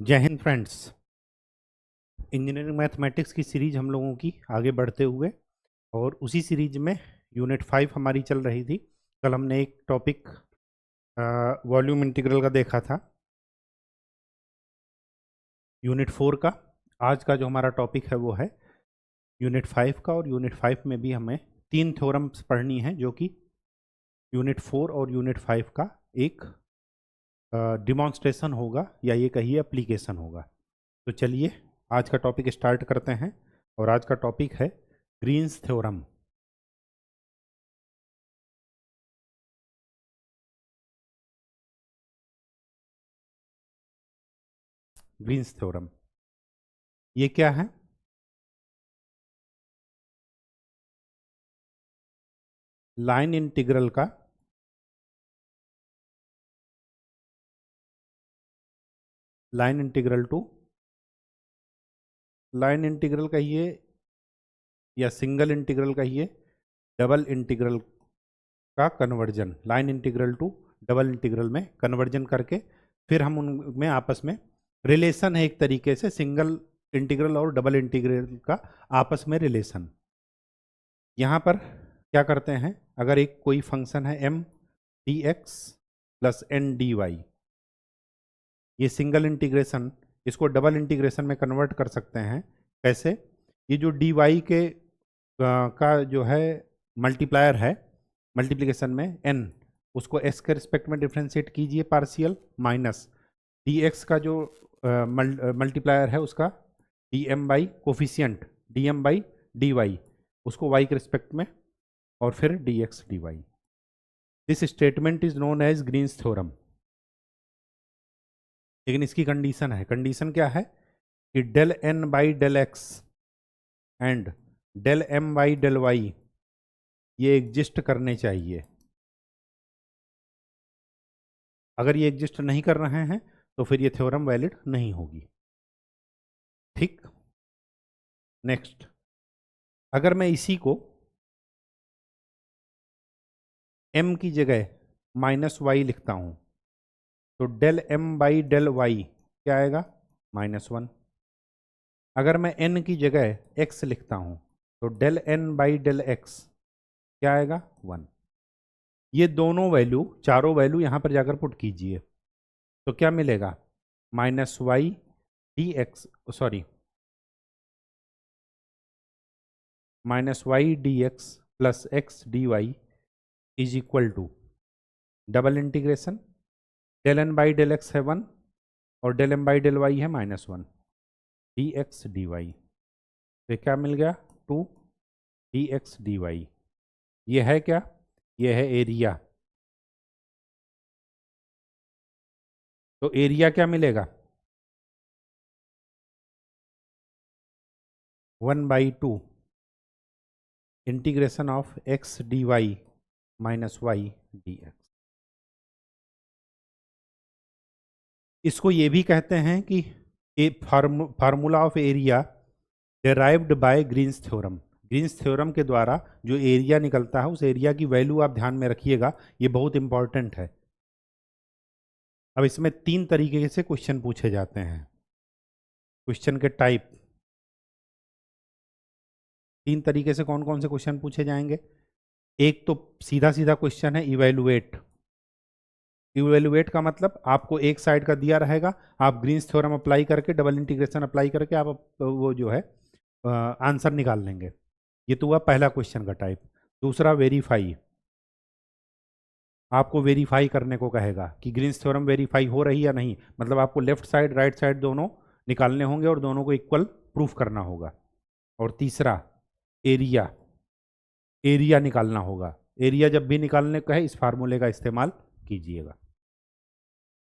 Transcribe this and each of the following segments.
जय Hind friends. Engineering mathematics की series हम लोगों की आगे बढ़ते हुए और उसी सीरीज में यूनिट 5 हमारी चल रही थी। कल हमने एक टॉपिक वॉल्यूम इंटीग्रल का देखा था, यूनिट 4 का। आज का जो हमारा टॉपिक है वो है यूनिट 5 का, और यूनिट 5 में भी हमें 3 थ्योरम्स पढ़नी है जो कि यूनिट 4 और यूनिट 5 का एक डिमॉन्स्ट्रेशन होगा, या ये कहिए एप्लीकेशन होगा। तो चलिए आज का टॉपिक स्टार्ट करते हैं, और आज का टॉपिक है ग्रीन्स थ्योरम। ग्रीन्स थ्योरम ये क्या है? लाइन इंटीग्रल का line integral to line integral कहिए या सिंगल इंटीग्रल कहिए, डबल इंटीग्रल का conversion. Line integral to double integral में कन्वर्जन करके फिर हम उनमें आपस में रिलेशन है, एक तरीके से सिंगल इंटीग्रल और डबल इंटीग्रल का आपस में रिलेशन। यहाँ पर क्या करते हैं, अगर एक कोई फंक्शन है m dx plus n dy, ये सिंगल इंटीग्रेशन, इसको डबल इंटीग्रेशन में कन्वर्ट कर सकते हैं। कैसे? ये जो dy के का जो है मल्टीप्लायर है, मल्टीप्लिकेशन में n, उसको x के रिस्पेक्ट में डिफ्रेंशिएट कीजिए पार्शियल, माइनस dx का जो मल्टीप्लायर है उसका dm by coefficient dm by dy, उसको y के रिस्पेक्ट में, और फिर dx dy। This statement is known as Green's theorem. लेकिन इसकी कंडीशन है, कंडीशन क्या है कि del n by del x and del m by del y ये एग्जिस्ट करने चाहिए। अगर ये एग्जिस्ट नहीं कर रहे हैं तो फिर ये थ्योरम वैलिड नहीं होगी। ठीक, नेक्स्ट, अगर मैं इसी को m की जगह माइनस वाई लिखता हूं तो del m by del y क्या आएगा? -1। अगर मैं n की जगह x लिखता हूं तो del n by del x क्या आएगा? 1। ये दोनों वैल्यू, चारों वैल्यू यहां पर जाकर पुट कीजिए तो क्या मिलेगा? Minus y d x, sorry, minus y d x plus x d y is equal to double integration, del n by del x है 1 और del m by del y है -1, डी एक्स डी वाई। तो क्या मिल गया? 2 D x d y. ये है क्या? ये है एरिया। तो एरिया क्या मिलेगा? 1/2 integration of x d y minus y d x. इसको ये भी कहते हैं कि a formula of area derived by Green's theorem. Green's theorem के द्वारा जो एरिया निकलता है उस एरिया की वैल्यू आप ध्यान में रखिएगा, ये बहुत इंपॉर्टेंट है। अब इसमें 3 तरीके से क्वेश्चन पूछे जाते हैं। क्वेश्चन के टाइप 3 तरीके से कौन कौन से क्वेश्चन पूछे जाएंगे? एक तो सीधा सीधा क्वेश्चन है इवेलुएट। इवेलुएट का मतलब आपको एक साइड का दिया रहेगा, आप ग्रीन्स थ्योरम अप्लाई करके, डबल इंटीग्रेशन अप्लाई करके आप वो जो है आंसर निकाल लेंगे। ये तो हुआ पहला क्वेश्चन का टाइप। दूसरा वेरीफाई, आपको वेरीफाई करने को कहेगा कि ग्रीन्स थ्योरम वेरीफाई हो रही या नहीं, मतलब आपको लेफ्ट साइड राइट साइड दोनों निकालने होंगे और दोनों को इक्वल प्रूफ करना होगा। और तीसरा एरिया, एरिया निकालना होगा। एरिया जब भी निकालने का है इस फार्मूले का इस्तेमाल कीजिएगा।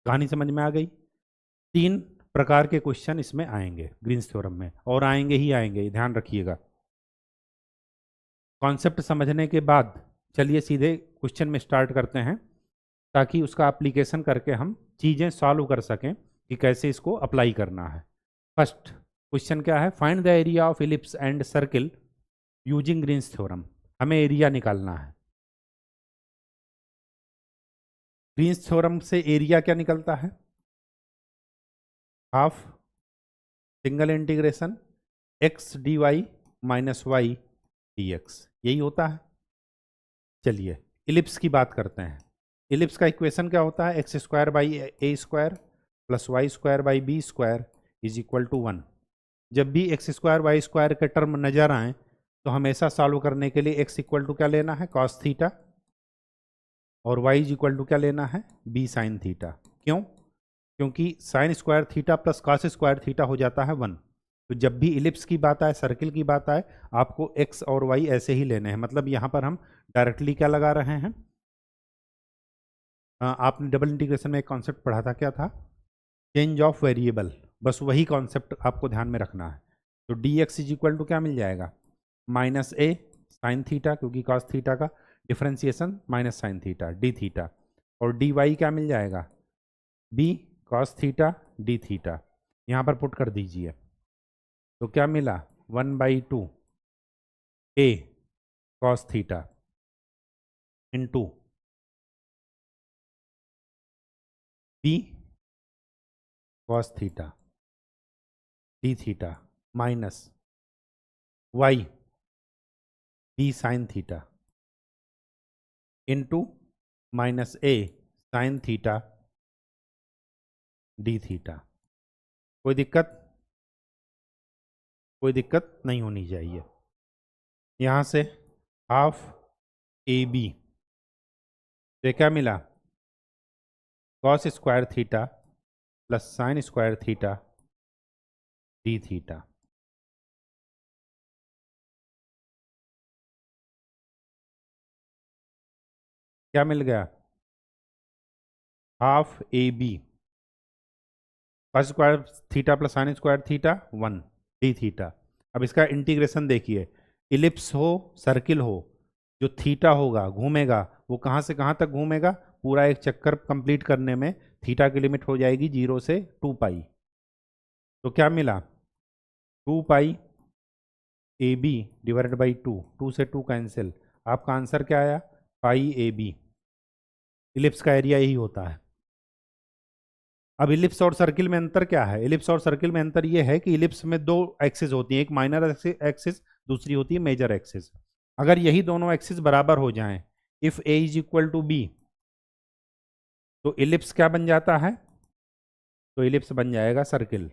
कहानी समझ में आ गई? 3 प्रकार के क्वेश्चन इसमें आएंगे ग्रीन्स थ्योरम में, और आएंगे ही आएंगे, ध्यान रखिएगा। कॉन्सेप्ट समझने के बाद चलिए सीधे क्वेश्चन में स्टार्ट करते हैं, ताकि उसका एप्लीकेशन करके हम चीज़ें सॉल्व कर सकें कि कैसे इसको अप्लाई करना है। फर्स्ट क्वेश्चन क्या है? Find the area of ellipse and circle using Green's theorem. हमें एरिया निकालना है। ग्रीन्स थ्योरम से एरिया क्या निकलता है? Half single integration x d y minus y d x, यही होता है। चलिए इलिप्स की बात करते हैं। इलिप्स का इक्वेशन क्या होता है? X square by a square plus y square by b square is equal to 1। जब भी एक्स स्क्वायर वाई स्क्वायर के टर्म नजर आए तो हमेशा सॉल्व करने के लिए एक्स इक्वल टू क्या लेना है? कॉस थीटा, और वाई इज इक्वल टू क्या लेना है? B sine theta. क्यों? क्योंकि sine square theta plus cos square theta हो जाता है 1। तो जब भी इलिप्स की बात आए, सर्किल की बात आए, आपको एक्स और वाई ऐसे ही लेने हैं। मतलब यहाँ पर हम डायरेक्टली क्या लगा रहे हैं? आपने डबल इंटीग्रेशन में एक कॉन्सेप्ट पढ़ा था, क्या था? Change of variable. बस वही कॉन्सेप्ट आपको ध्यान में रखना है। तो d x is equal to क्या मिल जाएगा? माइनस ए साइन थीटा, क्योंकि कॉस थीटा का differentiation minus sine theta d theta, और डी वाई क्या मिल जाएगा? B cos theta d theta. यहाँ पर पुट कर दीजिए तो क्या मिला? 1/2 a cos theta into b cos theta d theta minus y B sine theta into minus a sine theta d theta. कोई दिक्कत? कोई दिक्कत नहीं होनी चाहिए। यहाँ से हाफ ए बी, तो क्या मिला? Cos square theta plus sine square theta d theta. क्या मिल गया? Half a b cos square theta plus sine square theta 1 d theta. अब इसका इंटीग्रेशन देखिए, इलिप्स हो सर्किल हो, जो थीटा होगा घूमेगा, वो कहाँ से कहाँ तक घूमेगा? पूरा एक चक्कर कंप्लीट करने में थीटा की लिमिट हो जाएगी 0 से 2 पाई। तो क्या मिला? 2 पाई ए बी डिवाइडेड बाई 2, 2 से 2 कैंसिल, आपका आंसर क्या आया? पाई ए बी। इलिप्स का एरिया यही होता है। अब इलिप्स और सर्किल में अंतर क्या है? इलिप्स और सर्किल में अंतर यह है कि इलिप्स में दो एक्सिस होती हैं, एक माइनर एक्सिस, दूसरी होती है मेजर एक्सिस। अगर यही दोनों एक्सिस बराबर हो जाएं, if a is equal to b, तो इलिप्स क्या बन जाता है? तो इलिप्स बन जाएगा सर्किल।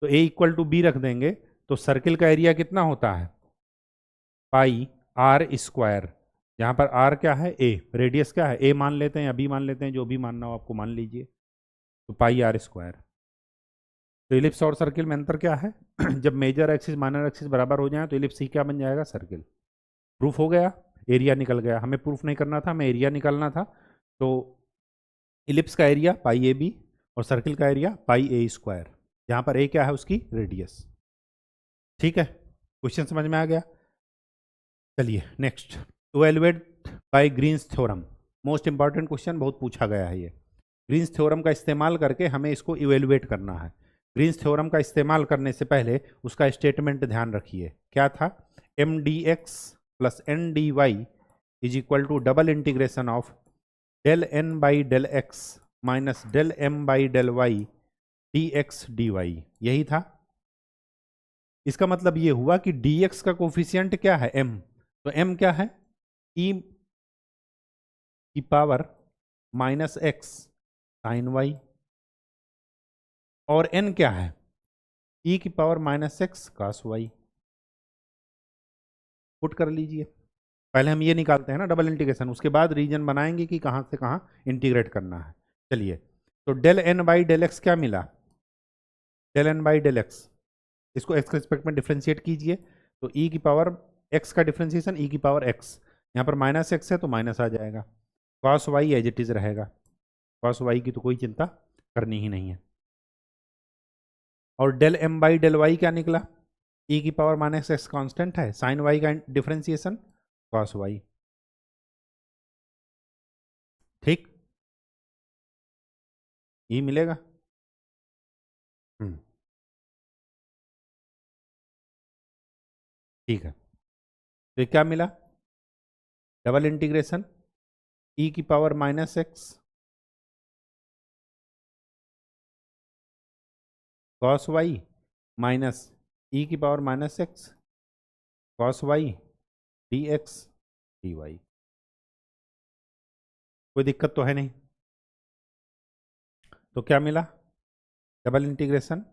तो ए इक्वल टू बी रख देंगे तो सर्किल का एरिया कितना होता है? पाई आर स्क्वायर। यहाँ पर आर क्या है? ए। रेडियस क्या है? ए मान लेते हैं, अभी मान लेते हैं, जो भी मानना हो आपको मान लीजिए। तो पाई आर स्क्वायर। तो इलिप्स और सर्किल में अंतर क्या है? जब मेजर एक्सिस माइनर एक्सिस बराबर हो जाए तो इलिप्स ही क्या बन जाएगा? सर्किल। प्रूफ हो गया, एरिया निकल गया। हमें प्रूफ नहीं करना था, हमें एरिया निकालना था। तो इलिप्स का एरिया पाई ए बी और सर्किल का एरिया पाई ए स्क्वायर, जहाँ पर ए क्या है? उसकी रेडियस। ठीक है, क्वेश्चन समझ में आ गया। चलिए next, evaluate by Green's theorem. Most important question, बहुत पूछा गया है ये। ग्रीन्स थ्योरम का इस्तेमाल करके हमें इसको इवैल्यूएट करना है। ग्रीन्स थ्योरम का इस्तेमाल करने से पहले उसका स्टेटमेंट ध्यान रखिए, क्या था? M d x plus n d y is equal to double integration of del n by del x minus del m by del y d x d y. यही था। इसका मतलब ये हुआ कि डी एक्स का कोफिशियंट क्या है? एम। तो एम क्या है? ई की power minus x sine y, और एन क्या है? ई की power minus x cos y. Put कर लीजिए। पहले हम ये निकालते हैं ना डबल इंटीग्रेशन, उसके बाद रीजन बनाएंगे कि कहाँ से कहाँ इंटीग्रेट करना है। चलिए, तो del n by del x क्या मिला? Del n by del x, इसको एक्स के रिस्पेक्ट में डिफ्रेंशिएट कीजिए। तो ई की पावर एक्स का डिफ्रेंशिएशन ई की पावर एक्स, यहाँ पर माइनस एक्स है तो माइनस आ जाएगा। Cos y as it is रहेगा, कॉस वाई की तो कोई चिंता करनी ही नहीं है। और del m by del y क्या निकला? ई की पावर माइनस एक्स कॉन्स्टेंट है, साइन वाई का डिफ्रेंसिएशन कॉस वाई। ठीक, ई मिलेगा। ठीक है, तो ये क्या मिला? डबल इंटीग्रेशन ई की power minus x cos y minus e की power minus x cos y d x d y. कोई दिक्कत तो है नहीं। तो क्या मिला, डबल इंटीग्रेशन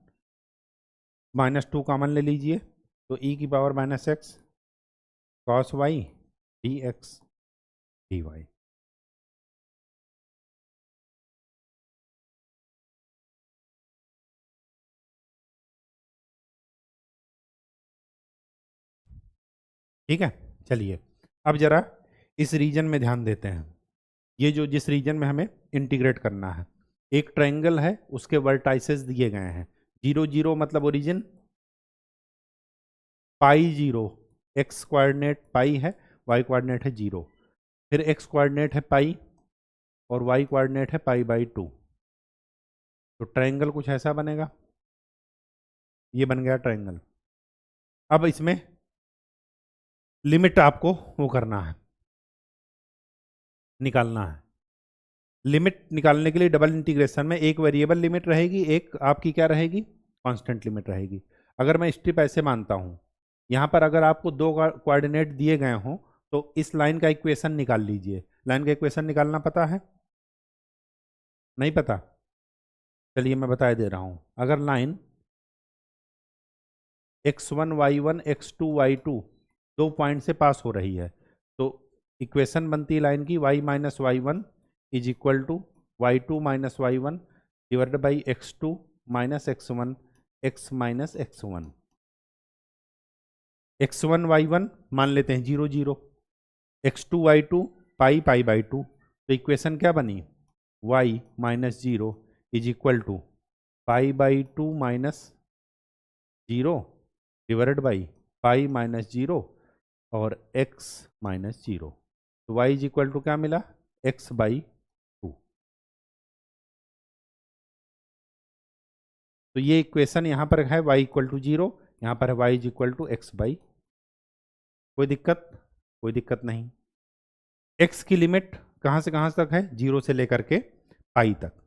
-2 कॉमन ले लीजिए, तो ई की power minus x cos y d x d y. ठीक है, चलिए अब जरा इस रीजन में ध्यान देते हैं। ये जो जिस रीजन में हमें इंटीग्रेट करना है, एक ट्रायंगल है, उसके वर्टाइसेस दिए गए हैं। 0 0 मतलब ओरिजिन, पाई 0, एक्स कोऑर्डिनेट पाई है, वाई कोऑर्डिनेट है 0, फिर एक्स कोऑर्डिनेट है पाई और वाई कोऑर्डिनेट है पाई बाई 2। तो ट्रायंगल कुछ ऐसा बनेगा, ये बन गया ट्रायंगल। अब इसमें लिमिट आपको वो करना है, निकालना है। लिमिट निकालने के लिए डबल इंटीग्रेशन में एक वेरिएबल लिमिट रहेगी, एक आपकी क्या रहेगी, कांस्टेंट लिमिट रहेगी। अगर मैं स्ट्रिप ऐसे मानता हूं, यहां पर अगर आपको दो कोऑर्डिनेट दिए गए हों तो इस लाइन का इक्वेशन निकाल लीजिए। लाइन का इक्वेशन निकालना पता है, नहीं पता? चलिए मैं बता दे रहा हूं। अगर line x1 y1 x2 y2 दो पॉइंट से पास हो रही है, तो इक्वेशन बनती है लाइन की y minus y one is equal to y two minus y one divided by x2 minus x1 x minus x1। x1 y1 मान लेते हैं 0 0, x2 y2 pi pi by 2। तो इक्वेशन क्या बनी, y minus 0 is equal to pi by 2 minus 0 divided by pi minus 0 और x minus 0। तो y is equal to क्या मिला, x बाई 2। तो ये इक्वेशन यहाँ पर है y इक्वल टू 0, यहाँ पर है y is equal to x by. कोई दिक्कत, कोई दिक्कत नहीं। x की लिमिट कहाँ से कहाँ तक है, 0 से लेकर के पाई तक।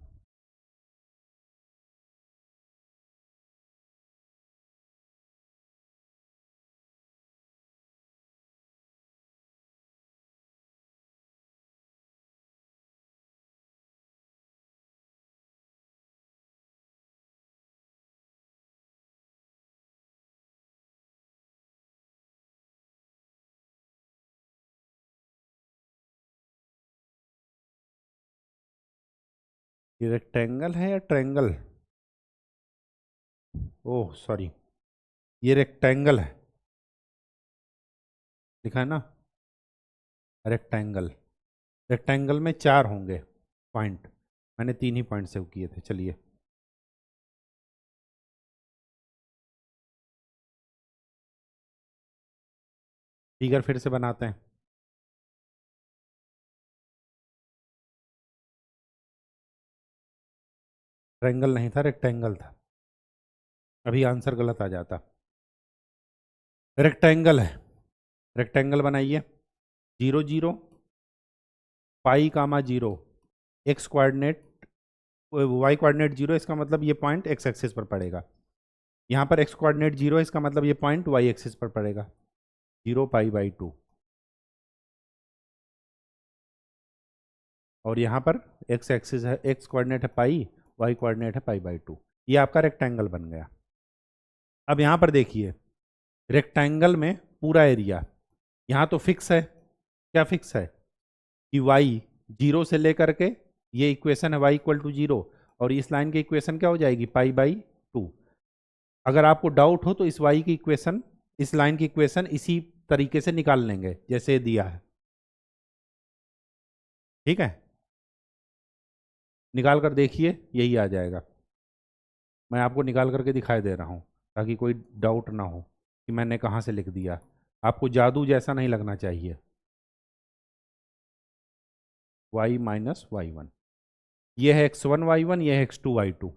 ये रेक्टेंगल है या ट्रायंगल, ओह सॉरी, ये रेक्टेंगल है, लिखा है ना रेक्टेंगल। रेक्टेंगल में 4 होंगे पॉइंट, मैंने 3 ही पॉइंट सेव किए थे। चलिए फिगर फिर से बनाते हैं। ट्रायंगल नहीं था, रेक्टेंगल था, अभी आंसर गलत आ जाता। रेक्टेंगल है, रेक्टेंगल बनाइए। 0 0 पाई कामा 0 एक्स कोऑर्डिनेट वाई कोऑर्डिनेट 0, इसका मतलब ये पॉइंट एक्स एक्सिस पर पड़ेगा। यहाँ पर एक्स कोऑर्डिनेट 0 है, इसका मतलब ये पॉइंट वाई एक्सिस पर पड़ेगा। 0 पाई बाई 2, और यहाँ पर एक्स एक्सिस है, एक्स कोऑर्डिनेट है पाई, वाई कोऑर्डिनेट है पाई बाई 2। ये आपका रेक्टेंगल बन गया। अब यहाँ पर देखिए, रेक्टेंगल में पूरा एरिया यहाँ तो फिक्स है, क्या फिक्स है कि y 0 से लेकर के, ये इक्वेशन है y इक्वल टू 0, और इस लाइन की इक्वेशन क्या हो जाएगी, पाई बाई 2। अगर आपको डाउट हो तो इस y की इक्वेशन, इस लाइन की इक्वेशन इसी तरीके से निकाल लेंगे जैसे दिया है। ठीक है, निकाल कर देखिए, यही आ जाएगा। मैं आपको निकाल करके दिखाई दे रहा हूँ ताकि कोई डाउट ना हो कि मैंने कहाँ से लिख दिया। आपको जादू जैसा नहीं लगना चाहिए। y माइनस वाई वन, ये है x1 y1, ये है x2 y2।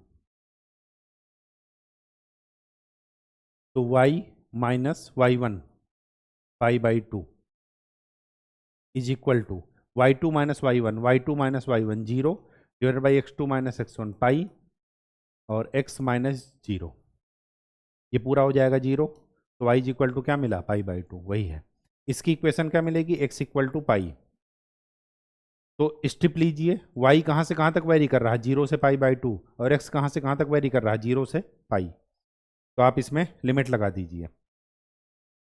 तो y minus y one pi by 2 is equal to y2 minus y one, y2 minus y one 0 divided by x2 minus x1 pi और x minus 0। ये पूरा हो जाएगा 0, तो y इज इक्वल टू क्या मिला, π/2, वही है। इसकी इक्वेशन क्या मिलेगी, x इक्वल टू पाई। तो स्टेप लीजिए, y कहाँ से कहाँ तक वेरी कर रहा है, 0 से π/2, और x कहाँ से कहाँ तक वेरी कर रहा है, 0 से पाई। तो आप इसमें लिमिट लगा दीजिए,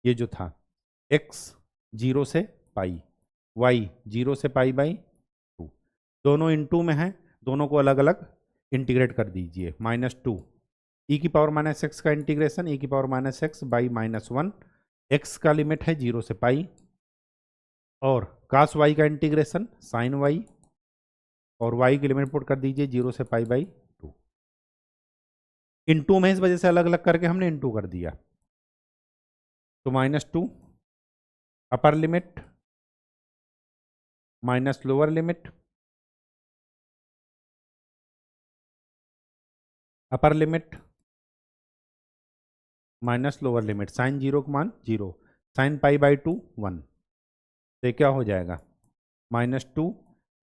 ये जो था x 0 से पाई, y 0 से π/2, दोनों इनटू में है, दोनों को अलग अलग इंटीग्रेट कर दीजिए। -2 e की पावर -x का इंटीग्रेशन e की पावर -x बाई -1, x का लिमिट है 0 से पाई, और cos y का इंटीग्रेशन sin y, और y की लिमिट पुट कर दीजिए 0 से π/2। इनटू में इस वजह से अलग अलग करके हमने इनटू कर दिया, तो -2 upper limit minus lower limit, upper limit minus lower limit, sine 0 का मान 0, साइन π/2 1, तो क्या हो जाएगा, -2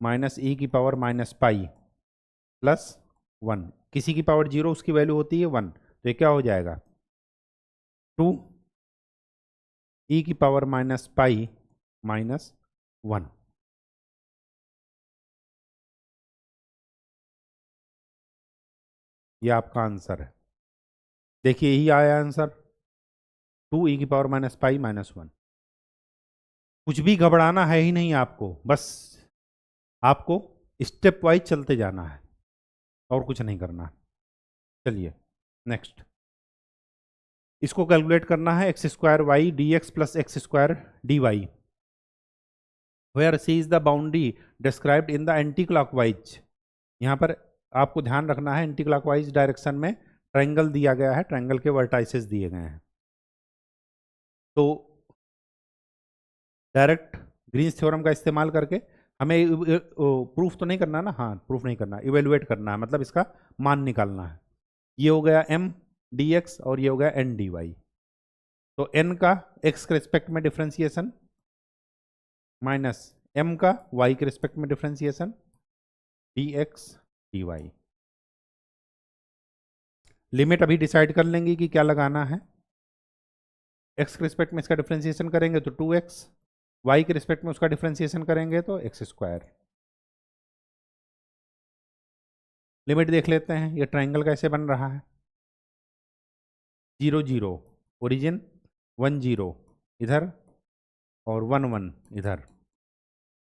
माइनस e की पावर माइनस पाई प्लस 1, किसी की पावर 0 उसकी वैल्यू होती है 1, तो ये क्या हो जाएगा, 2 e की पावर माइनस पाई माइनस 1। ये आपका आंसर है। देखिए यही आया आंसर, 2 e की पावर माइनस पाई माइनस 1। कुछ भी घबराना है ही नहीं आपको, बस आपको स्टेप वाइज चलते जाना है और कुछ नहीं करना। चलिए नेक्स्ट, इसको कैलकुलेट करना है, x² y dx plus x² dy, where c is the boundary described in the anticlockwise. यहाँ पर आपको ध्यान रखना है, एंटी क्लॉकवाइज डायरेक्शन में ट्रायंगल दिया गया है, ट्रायंगल के वर्टाइसेस दिए गए हैं। तो डायरेक्ट ग्रीन्स थ्योरम का इस्तेमाल करके हमें प्रूफ तो नहीं करना ना, हाँ प्रूफ नहीं करना, इवेलुएट करना है, मतलब इसका मान निकालना है। ये हो गया m dx और ये हो गया n dy। तो n का x के रिस्पेक्ट में डिफ्रेंसिएशन माइनस m का y के रिस्पेक्ट में डिफ्रेंसिएशन dx dy। लिमिट अभी डिसाइड कर लेंगे कि क्या लगाना है, x के रिस्पेक्ट में इसका डिफ्रेंसिएशन करेंगे तो 2x, y के रिस्पेक्ट में उसका डिफ्रेंसिएशन करेंगे तो x²। लिमिट देख लेते हैं, ये ट्रायंगल कैसे बन रहा है, 0 0 ओरिजिन, 1 0 इधर और 1 1 इधर,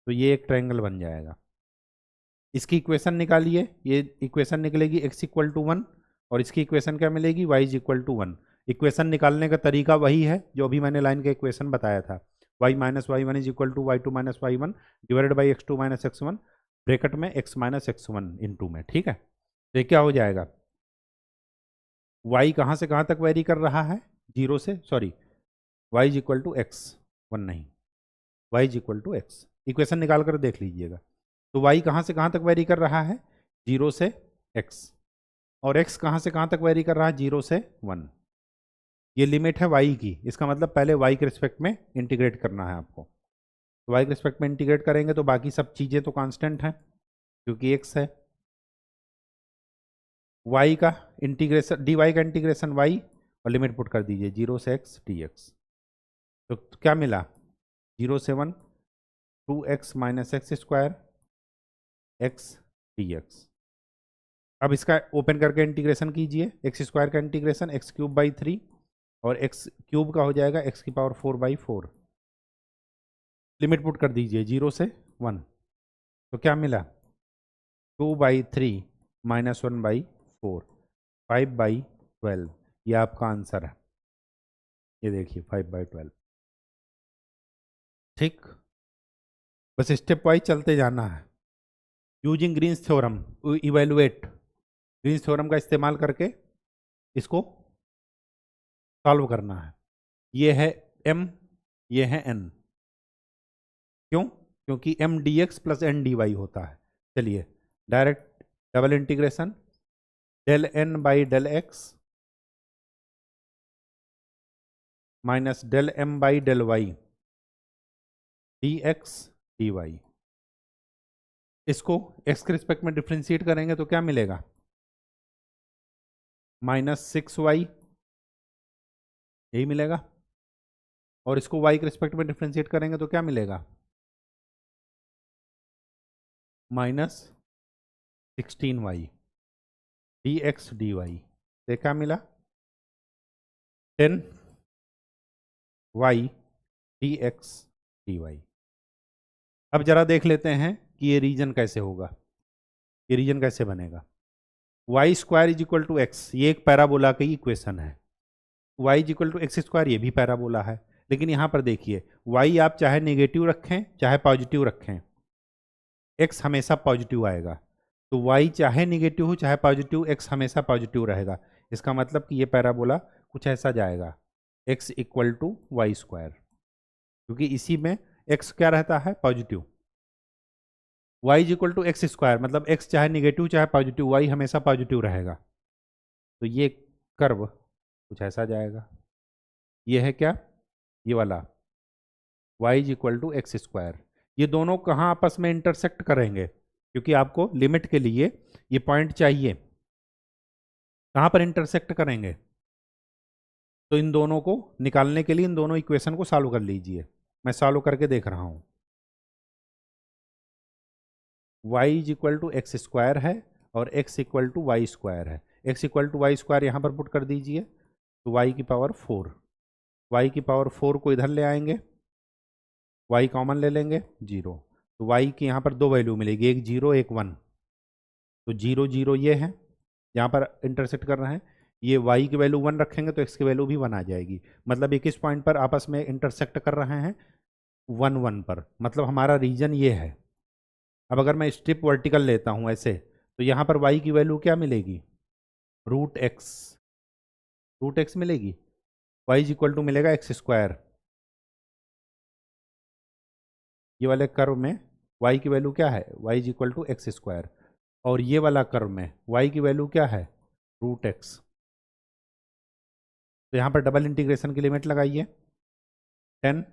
तो ये एक ट्रायंगल बन जाएगा। इसकी इक्वेशन निकालिए, ये इक्वेशन निकलेगी x इक्वल टू 1, और इसकी इक्वेशन क्या मिलेगी, y is equal to 1। Equation निकालने का तरीका वही है जो अभी मैंने लाइन का इक्वेशन बताया था, y minus y1 is equal to y2 minus y1 divided by x2 minus x1 bracket में x माइनस x1 इनटू में, ठीक है। तो ये क्या हो जाएगा, y कहाँ से कहाँ तक वेरी कर रहा है, 0 से, sorry y is equal to x, 1 नहीं, y is equal to x, equation निकाल कर देख लीजिएगा। तो y कहाँ से कहाँ तक वेरी कर रहा है, 0 से x, और x कहाँ से कहाँ तक वेरी कर रहा है, 0 से 1। ये लिमिट है y की, इसका मतलब पहले y के रिस्पेक्ट में इंटीग्रेट करना है आपको। तो y के रिस्पेक्ट में इंटीग्रेट करेंगे तो बाकी सब चीज़ें तो कांस्टेंट हैं क्योंकि x है। y का इंटीग्रेशन, dy का इंटीग्रेशन y, और लिमिट पुट कर दीजिए 0 से x dx। तो क्या मिला, 0 से 1 2x minus x² x dx। अब इसका ओपन करके इंटीग्रेशन कीजिए, x² का इंटीग्रेशन x³/3 और x³ का हो जाएगा x की पावर 4/4। लिमिट पुट कर दीजिए 0 से 1, तो क्या मिला, 2/3 माइनस 1/4 5/12। ये आपका आंसर है, ये देखिए 5/12। ठीक, बस स्टेप वाइज चलते जाना है। Using Green's theorem evaluate, Green's theorem का इस्तेमाल करके इसको सॉल्व करना है। ये है m, ये है n, क्यों, क्योंकि m dx plus n dy होता है। चलिए direct double integration del n by del x minus del m by del y dx dy। इसको x के रिस्पेक्ट में डिफ्रेंशिएट करेंगे तो क्या मिलेगा, -6y यही मिलेगा। और इसको y के रिस्पेक्ट में डिफ्रेंशिएट करेंगे तो क्या मिलेगा, -16y dx dy। ये क्या मिला, 10y dx dy। अब जरा देख लेते हैं कि ये रीजन कैसे होगा, ये रीजन कैसे बनेगा। Y square is equal to x, ये एक पैराबोला की इक्वेशन है। Y is equal to x square, ये भी पैराबोला है। लेकिन यहाँ पर देखिए, वाई आप चाहे नेगेटिव रखें चाहे पॉजिटिव रखें, एक्स हमेशा पॉजिटिव आएगा। तो वाई चाहे नेगेटिव हो चाहे पॉजिटिव, एक्स हमेशा पॉजिटिव रहेगा। इसका मतलब कि ये पैराबोला कुछ ऐसा जाएगा, x equal to y square, क्योंकि इसी में एक्स क्या रहता है, positive. Y is equal to x square, मतलब एक्स चाहे निगेटिव चाहे पॉजिटिव, वाई हमेशा पॉजिटिव रहेगा। तो ये कर्व कुछ ऐसा जाएगा। ये है क्या, ये वाला y is equal to x square. ये दोनों कहाँ आपस में इंटरसेक्ट करेंगे, क्योंकि आपको लिमिट के लिए ये पॉइंट चाहिए, कहाँ पर इंटरसेक्ट करेंगे। तो इन दोनों को निकालने के लिए इन दोनों इक्वेशन को सॉल्व कर लीजिए। मैं सॉल्व करके देख रहा हूँ। y is equal to x square है और x equal to y square है। x equal to y square यहाँ पर पुट कर दीजिए, तो y की पावर 4, y की पावर 4 को इधर ले आएंगे, y कॉमन ले लेंगे 0, तो y की यहाँ पर दो वैल्यू मिलेगी, एक 0 एक 1। तो 0 0 ये है, यहाँ पर इंटरसेक्ट कर रहे हैं, ये y की वैल्यू 1 रखेंगे तो x की वैल्यू भी 1 आ जाएगी। मतलब ये किस पॉइंट पर आपस में इंटरसेक्ट कर रहे हैं, 1 1 पर। मतलब हमारा रीजन ये है। अब अगर मैं स्ट्रिप वर्टिकल लेता हूँ ऐसे, तो यहाँ पर y की वैल्यू क्या मिलेगी, रूट एक्स मिलेगी। y इज इक्वल टू मिलेगा एक्स स्क्वायर। ये वाले कर्व में y की वैल्यू क्या है, y is equal to x square. और ये वाला कर्व में y की वैल्यू क्या है, रूट एक्स। तो यहाँ पर डबल इंटीग्रेशन की लिमिट लगाइए, 10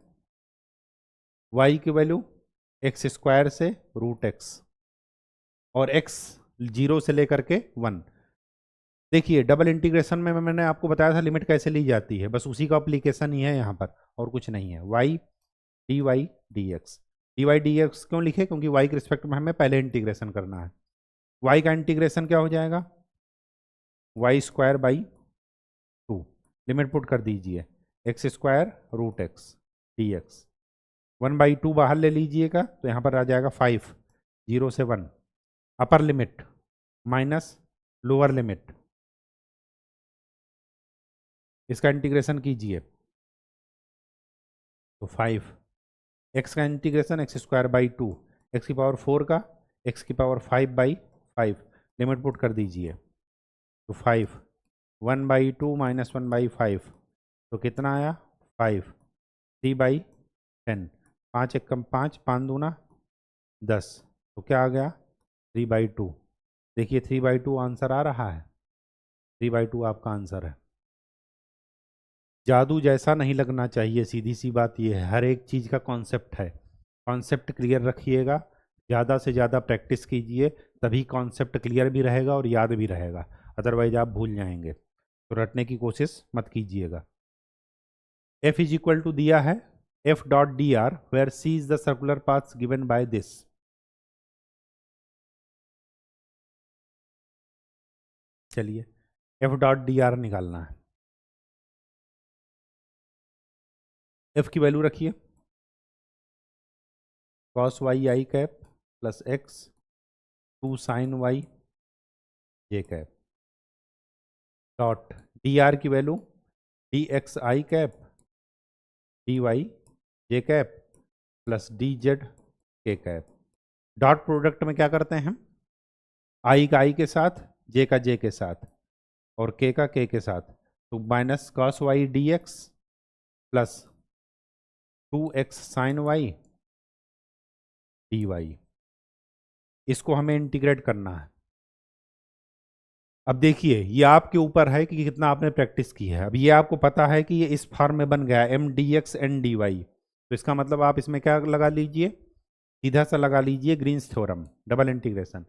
y की वैल्यू एक्स स्क्वायर से रूट एक्स और x 0 से लेकर के 1। देखिए डबल इंटीग्रेशन में मैंने आपको बताया था लिमिट कैसे ली जाती है, बस उसी का अप्लीकेशन ही है यहाँ पर, और कुछ नहीं है। y dy dx, dy dx क्यों लिखे, क्योंकि y के रिस्पेक्ट में हमें पहले इंटीग्रेशन करना है। y का इंटीग्रेशन क्या हो जाएगा, y square by 2, limit put कर दीजिए, x square root x d x, 1/2 बाहर ले लीजिएगा तो यहाँ पर आ जाएगा 5, 0 से 1, अपर लिमिट माइनस लोअर लिमिट, इसका इंटीग्रेशन कीजिए तो 5, एक्स का integration x square by 2, x की पावर 4 का एक्स की पावर 5/5, लिमिट पुट कर दीजिए तो 5, 1/2 माइनस 1/5, तो कितना आया 5, 3/10, 5 एक कम 5, 5 दूना 10, तो क्या आ गया 3/2। देखिए 3/2 आंसर आ रहा है, 3/2 आपका आंसर है। जादू जैसा नहीं लगना चाहिए, सीधी सी बात यह है, हर एक चीज़ का कॉन्सेप्ट है। कॉन्सेप्ट क्लियर रखिएगा, ज़्यादा से ज़्यादा प्रैक्टिस कीजिए, तभी कॉन्सेप्ट क्लियर भी रहेगा और याद भी रहेगा, अदरवाइज आप भूल जाएंगे। तो रटने की कोशिश मत कीजिएगा। F इज इक्वल टू दिया है F dot d r where C is the circular path given by this. चलिए F डॉट डी आर निकालना है। F की वैल्यू रखिए, cos y i cap plus x 2 sin y j cap dot d r की value d x i cap d y j cap plus d z k cap. Dot product में क्या करते हैं हम, आई का आई के साथ, जे का जे के साथ और के का के के साथ, तो minus cos y d x plus 2x sine y d y. इसको हमें इंटीग्रेट करना है। अब देखिए ये आपके ऊपर है कि कितना आपने प्रैक्टिस की है। अब ये आपको पता है कि ये इस फॉर्म में बन गया m d x n d y, तो इसका मतलब आप इसमें क्या लगा लीजिए, सीधा सा लगा लीजिए ग्रीन्स थ्योरम, डबल इंटीग्रेशन।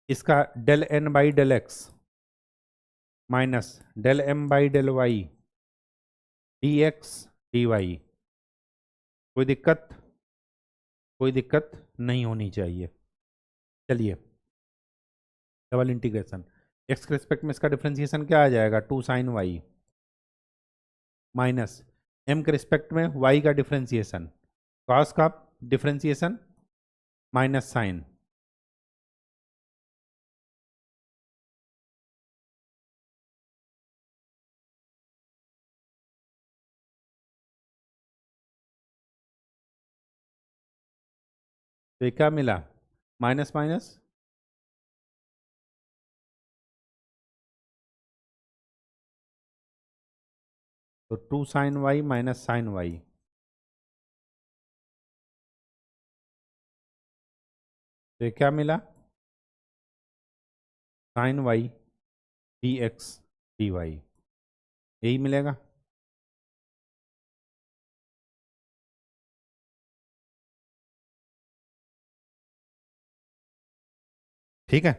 इसका del n by del x minus del m by del y d x d y. कोई दिक्कत? कोई दिक्कत नहीं होनी चाहिए। चलिए, डबल इंटीग्रेशन, एक्स के रिस्पेक्ट में इसका डिफ्रेंसिएशन क्या आ जाएगा, 2 साइन वाई, माइनस एम के रिस्पेक्ट में वाई का डिफ्रेंसिएशन, कॉस का डिफ्रेंसिएशन माइनस साइन। तो ये क्या मिला, माइनस माइनस, तो 2 sine y minus sign y, तो ये क्या मिला, sine y d x d y, यही मिलेगा। ठीक है,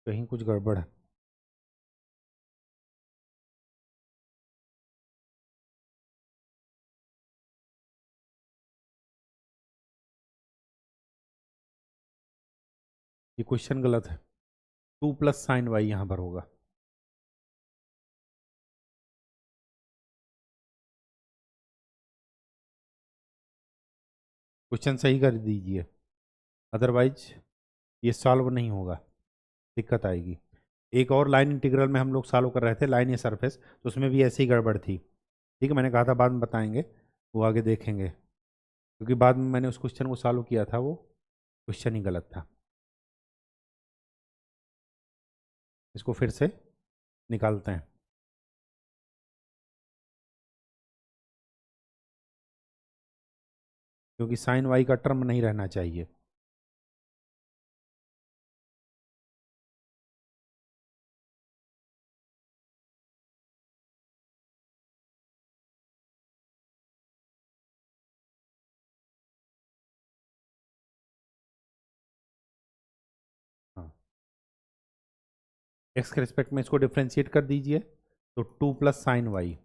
कहीं कुछ गड़बड़ है। ये क्वेश्चन गलत है, 2 प्लस साइन वाई यहाँ पर होगा। क्वेश्चन सही कर दीजिए, अदरवाइज ये सॉल्व नहीं होगा, दिक्कत आएगी। एक और लाइन इंटीग्रल में हम लोग सॉल्व कर रहे थे, लाइन या सरफेस, तो उसमें भी ऐसी ही गड़बड़ थी। ठीक है, मैंने कहा था बाद में बताएंगे, वो आगे देखेंगे, क्योंकि बाद में मैंने उस क्वेश्चन को सॉल्व किया था, वो क्वेश्चन ही गलत था। इसको फिर से निकालते हैं, क्योंकि साइन वाई का टर्म नहीं रहना चाहिए। हाँ, एक्स के रिस्पेक्ट में इसको डिफ्रेंशिएट कर दीजिए, तो 2 plus sine y,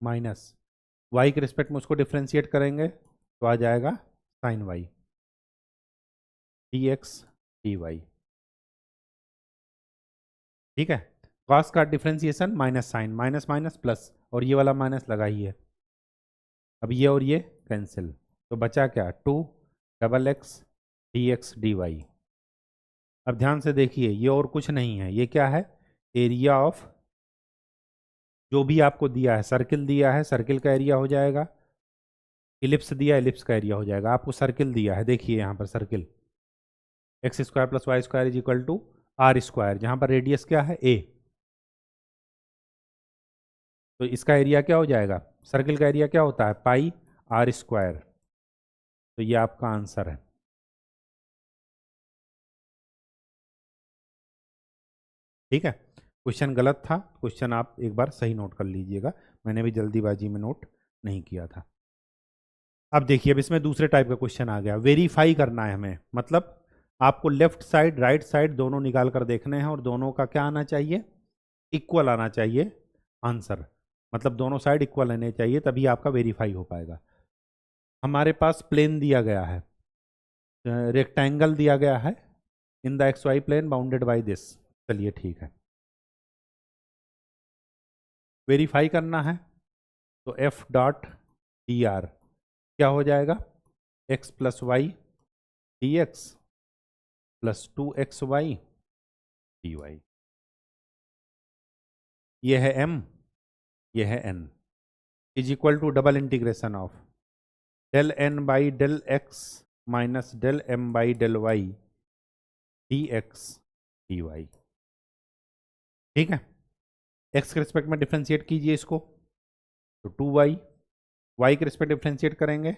minus y के रिस्पेक्ट में उसको डिफ्रेंशिएट करेंगे तो आ जाएगा sine y d x d y. ठीक है, कॉस का differentiation minus sine, minus minus plus, और ये वाला माइनस लगा ही है। अब ये और ये कैंसिल, तो बचा क्या, 2 double x d x d y. अब ध्यान से देखिए, ये और कुछ नहीं है, ये क्या है, एरिया ऑफ, जो भी आपको दिया है, सर्किल दिया है, सर्किल का एरिया हो जाएगा, इलिप्स दिया, इलिप्स का एरिया हो जाएगा। आपको सर्किल दिया है, देखिए यहाँ पर circle, x square plus y square is equal to r square, जहाँ पर रेडियस क्या है, ए, तो इसका एरिया क्या हो जाएगा, सर्किल का एरिया क्या होता है, पाई आर स्क्वायर। तो ये आपका आंसर है। ठीक है, क्वेश्चन गलत था, क्वेश्चन आप एक बार सही नोट कर लीजिएगा, मैंने भी जल्दीबाजी में नोट नहीं किया था। अब देखिए, अब इसमें दूसरे टाइप का क्वेश्चन आ गया, वेरीफाई करना है हमें, मतलब आपको लेफ्ट साइड राइट साइड दोनों निकाल कर देखने हैं, और दोनों का क्या आना चाहिए, इक्वल आना चाहिए आंसर, मतलब दोनों साइड इक्वल आने चाहिए, तभी आपका वेरीफाई हो पाएगा। हमारे पास प्लेन दिया गया है, रेक्टेंगल दिया गया है, in the x y plane bounded by this. चलिए ठीक है, वेरीफाई करना है, तो एफ डॉट डी आर क्या हो जाएगा, x plus y d x plus 2 x y d y. ये है m, ये है n, is equal to double integration of del n by del x minus del m by del y d x d y. ठीक है, x के respect में differentiate कीजिए इसको, तो 2y, y के रिस्पेक्ट डिफ्रेंशिएट करेंगे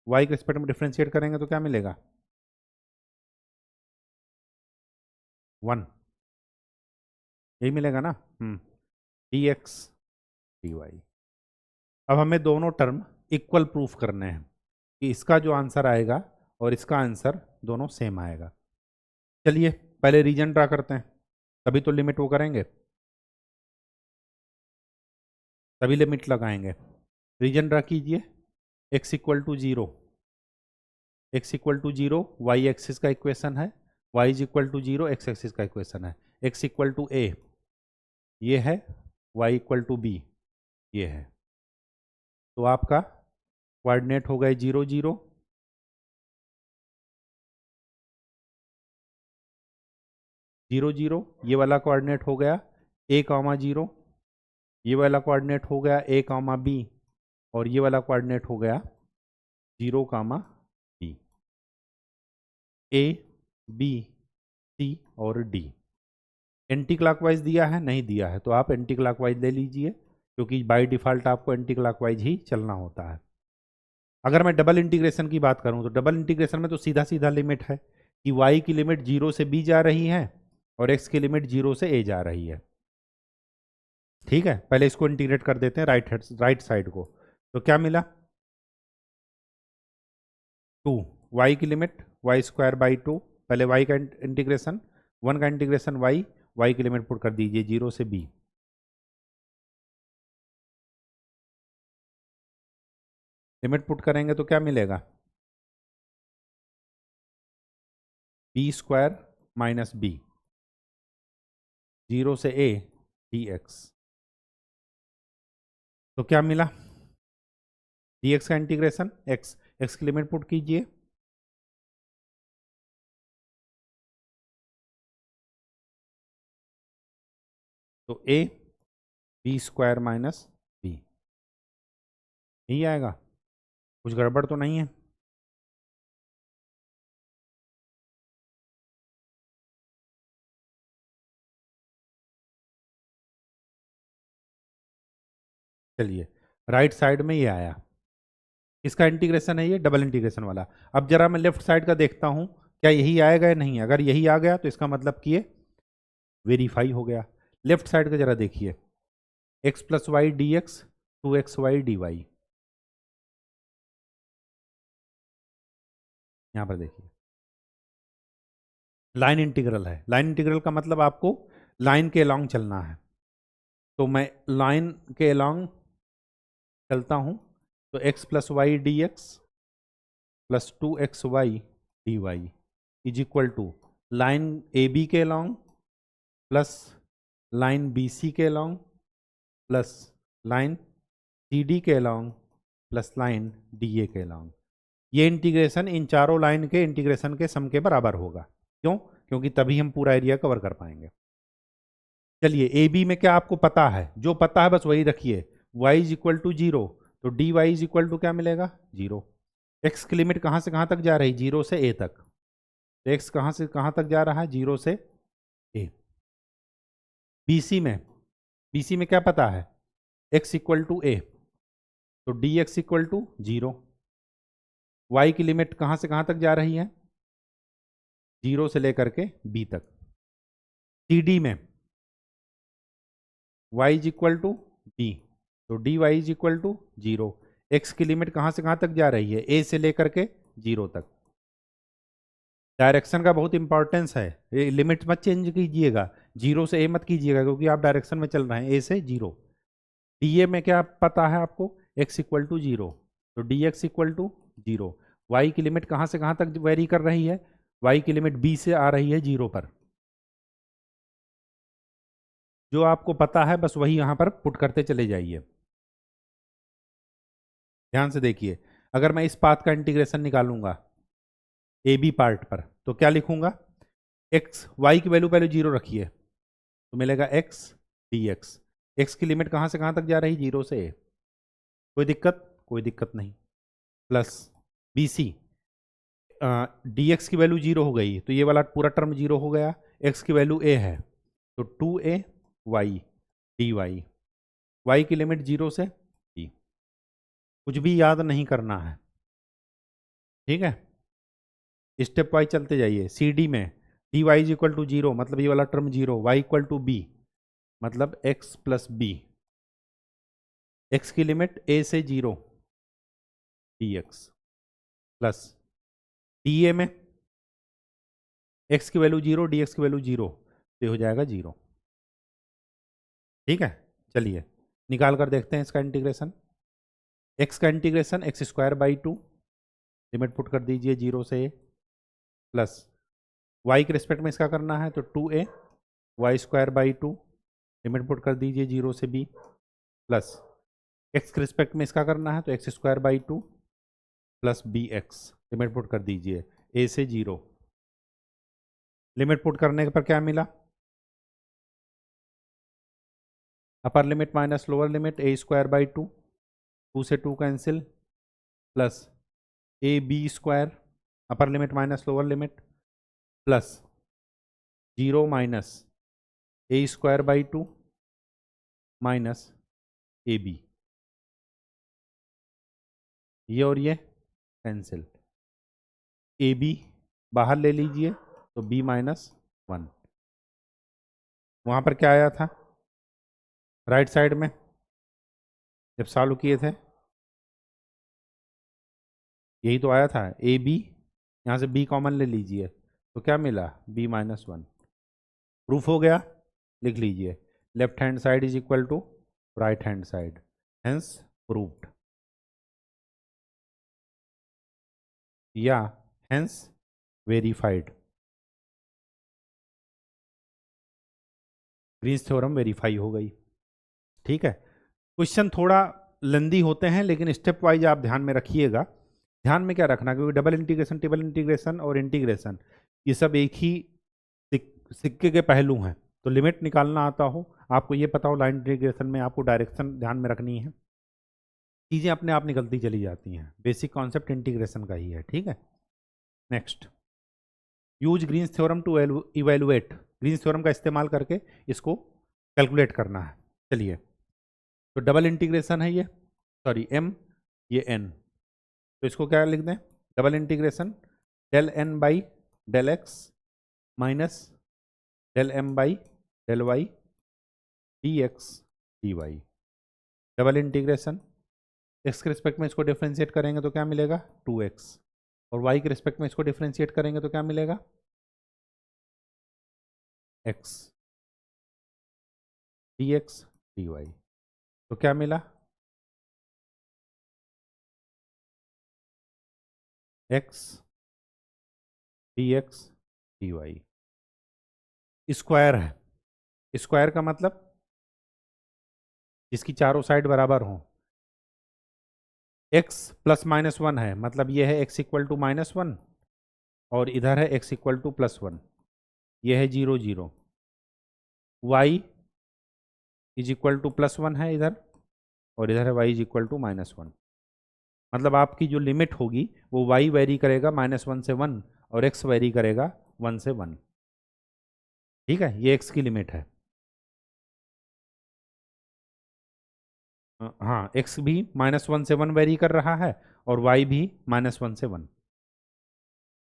वाई के रिस्पेक्ट में डिफ्रेंशिएट करेंगे तो क्या मिलेगा? 1, यही मिलेगा ना। D x d y. अब हमें दोनों टर्म इक्वल प्रूफ करने हैं कि इसका जो आंसर आएगा और इसका आंसर दोनों सेम आएगा। चलिए पहले रीजन ड्रा करते हैं, तभी तो लिमिट वो करेंगे, तभी लिमिट लगाएंगे। रीजन ड्रा कीजिए। x equal to 0, x equal to 0 y axis का इक्वेशन है, y is equal to 0 x axis का इक्वेशन है। x इक्वल टू a ये है, y इक्वल टू b ये है। तो आपका कोऑर्डिनेट हो गए 0 0, 0 0। ये वाला कोऑर्डिनेट हो गया a कॉमा 0, ये वाला कोऑर्डिनेट हो गया a कॉमा b, और ये वाला कोऑर्डिनेट हो गया 0 comma b। a b c और d। एंटी क्लॉकवाइज दिया है? नहीं दिया है, तो आप एंटी क्लॉकवाइज ले लीजिए, क्योंकि बाय डिफ़ॉल्ट आपको एंटी क्लॉकवाइज ही चलना होता है। अगर मैं डबल इंटीग्रेशन की बात करूं तो डबल इंटीग्रेशन में तो सीधा सीधा लिमिट है कि y की लिमिट 0 से b जा रही है और x की लिमिट 0 से a जा रही है। ठीक है, पहले इसको इंटीग्रेट कर देते हैं राइट साइड को। तो क्या मिला? 2, y की लिमिट वाई स्क्वायर बाई 2, पहले y का इंटीग्रेशन, 1 का इंटीग्रेशन y की लिमिट पुट कर दीजिए 0 से b। लिमिट पुट करेंगे तो क्या मिलेगा? बी स्क्वायर माइनस बी, 0 से a dx। तो क्या मिला? dx का इंटीग्रेशन x की लिमिट पुट कीजिए, तो a b square minus b, यही आएगा। कुछ गड़बड़ तो नहीं है? चलिए राइट साइड में ये आया, इसका इंटीग्रेशन है ये डबल इंटीग्रेशन वाला। अब जरा मैं लेफ्ट साइड का देखता हूं क्या यही आएगा या नहीं। अगर यही आ गया तो इसका मतलब कि ये वेरीफाई हो गया। लेफ्ट साइड का जरा देखिए, x plus y d x, 2xy dy। यहां पर देखिए लाइन इंटीग्रल है। लाइन इंटीग्रल का मतलब आपको लाइन के अलोंग चलना है। तो मैं लाइन के अलोंग चलता हूं, तो x plus y d x plus 2xy dy is equal to line A B के along plus line B C के along plus line C D के along plus line D A के along. ये integration in चारों line के integration के सम के बराबर होगा। क्यों? क्योंकि तभी हम पूरा एरिया कवर कर पाएंगे। चलिए ए बी में क्या आपको पता है? जो पता है बस वही रखिए। y इज इक्वल टू 0, तो d y is equal to क्या मिलेगा? 0। x की लिमिट कहाँ से कहाँ तक जा रही? 0 से a तक। तो x कहाँ से कहाँ तक जा रहा है? 0 से a। BC में क्या पता है? x इक्वल टू a, तो d x equal to 0। y की लिमिट कहाँ से कहाँ तक जा रही है? 0 से लेकर के b तक। CD में y is equal to d, तो dy is equal to 0। x की लिमिट कहाँ से कहाँ तक जा रही है? a से लेकर के 0 तक। डायरेक्शन का बहुत इंपॉर्टेंस है, ये लिमिट मत चेंज कीजिएगा, 0 से a मत कीजिएगा, क्योंकि आप डायरेक्शन में चल रहे हैं a से 0। डी में क्या पता है आपको? x इक्वल टू 0, तो d x equal to 0। y की लिमिट कहाँ से कहाँ तक वेरी कर रही है? y की लिमिट b से आ रही है 0 पर। जो आपको पता है बस वही यहां पर पुट करते चले जाइए। ध्यान से देखिए, अगर मैं इस पाथ का इंटीग्रेशन निकालूंगा ए बी पार्ट पर, तो क्या लिखूंगा? एक्स, वाई की वैल्यू पहले 0 रखिए, तो मिलेगा x dx। x की लिमिट कहां से कहां तक जा रही? 0 से a। कोई दिक्कत? कोई दिक्कत नहीं। Plus b c, d x की वैल्यू 0 हो गई, तो ये वाला पूरा टर्म 0 हो गया। x की वैल्यू a है, तो 2a y dy। y की लिमिट 0 से b। कुछ भी याद नहीं करना है, ठीक है, स्टेप वाइज चलते जाइए। सी डी में d y is equal to zero, मतलब ये वाला term zero, y equal to b मतलब एक्स प्लस बी, एक्स की लिमिट ए से zero d x plus d a में एक्स की वैल्यू जीरो डी एक्स की वैल्यू जीरो, तो हो जाएगा जीरो। ठीक है, चलिए निकाल कर देखते हैं इसका इंटीग्रेशन। एक्स का integration x square by two, limit put कर दीजिए जीरो से ए, प्लस वाई के रिस्पेक्ट में इसका करना है तो two a y square by two, limit put कर दीजिए जीरो से बी, प्लस एक्स के रिस्पेक्ट में इसका करना है तो x square by two plus b x, limit put कर दीजिए ए से जीरो। लिमिट पुट करने पर क्या मिला, upper limit minus lower limit a square by two, two से two cancel, plus a b square, upper limit minus lower limit, plus zero minus a square by two minus a b, ये और ये cancel, A B बाहर ले लीजिए तो B minus one. वहाँ पर क्या आया था राइट साइड में जब सॉल्व किए थे, यही तो आया था ए बी, यहाँ से बी कॉमन ले लीजिए तो क्या मिला बी माइनस वन। प्रूफ हो गया, लिख लीजिए left hand side is equal to right hand side, hence proved, या hence verified. Green's theorem verify हो गई। ठीक है, क्वेश्चन थोड़ा लेंदी होते हैं लेकिन स्टेप वाइज आप ध्यान में रखिएगा। ध्यान में क्या रखना, क्योंकि डबल इंटीग्रेशन, ट्रिपल इंटीग्रेशन और इंटीग्रेशन ये सब एक ही सिक्के के पहलू हैं। तो लिमिट निकालना आता हो, आपको ये पता हो लाइन इंटीग्रेशन में आपको डायरेक्शन ध्यान में रखनी है, चीज़ें अपने आप निकलती चली जाती हैं। बेसिक कॉन्सेप्ट इंटीग्रेशन का ही है। ठीक है, next, use Green's theorem to evaluate, Green's theorem का इस्तेमाल करके इसको कैलकुलेट करना है। चलिए, तो डबल इंटीग्रेशन है ये, सॉरी एम, ये एन, तो इसको क्या लिख दें, double integration del n by del x minus del m by del y d x d y. Double integration x के रिस्पेक्ट में इसको डिफ्रेंशिएट करेंगे तो क्या मिलेगा 2x, और y के रिस्पेक्ट में इसको डिफ्रेंशिएट करेंगे तो क्या मिलेगा x dx dy। तो क्या मिला x dx dy। स्क्वायर है, स्क्वायर का मतलब जिसकी चारों साइड बराबर हों। x प्लस माइनस वन है, मतलब ये है x equal to minus one, और इधर है x equal to plus one, ये है zero zero. y is equal to plus one है इधर, और इधर है y is equal to minus one. मतलब आपकी जो लिमिट होगी वो y वेरी करेगा माइनस वन से वन, और x वेरी करेगा वन से वन। ठीक है, ये x की लिमिट है। हाँ, x भी माइनस वन से वन वेरी कर रहा है और y भी माइनस वन से वन।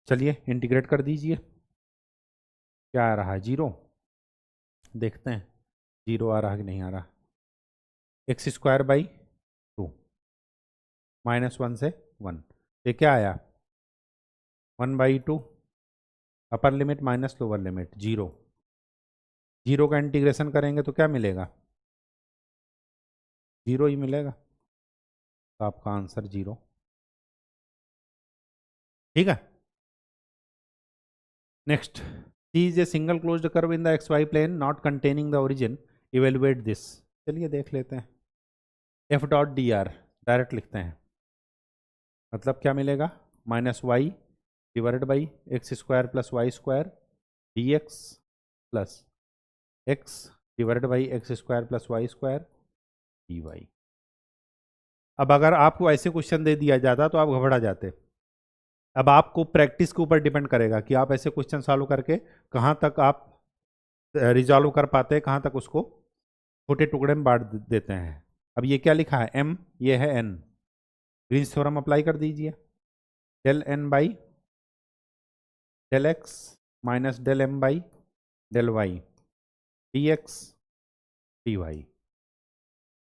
चलिए इंटीग्रेट कर दीजिए, क्या आ रहा है जीरो, देखते हैं जीरो आ रहा है कि नहीं आ रहा। X square by two minus one से वन, ये क्या आया one by two, upper limit minus lower limit zero. Zero का इंटीग्रेशन करेंगे तो क्या मिलेगा जीरो ही मिलेगा, तो आपका आंसर जीरो। ठीक है, next, c is a single closed curve in the x y plane not containing the origin, evaluate this. चलिए देख लेते हैं, f dot d r direct लिखते हैं, मतलब क्या मिलेगा minus y divided by x square plus y square d x plus x divided by x square plus y square d y. अब अगर आपको ऐसे क्वेश्चन दे दिया जाता तो आप घबरा जाते। अब आपको प्रैक्टिस के ऊपर डिपेंड करेगा कि आप ऐसे क्वेश्चन सॉल्व करके कहाँ तक आप रिजॉल्व कर पाते हैं, कहाँ तक उसको छोटे टुकड़े में बांट देते हैं। अब ये क्या लिखा है m, ये है n, ग्रीन्स थ्योरम अप्लाई कर दीजिए। Del n by del x minus del m by del y d x d y.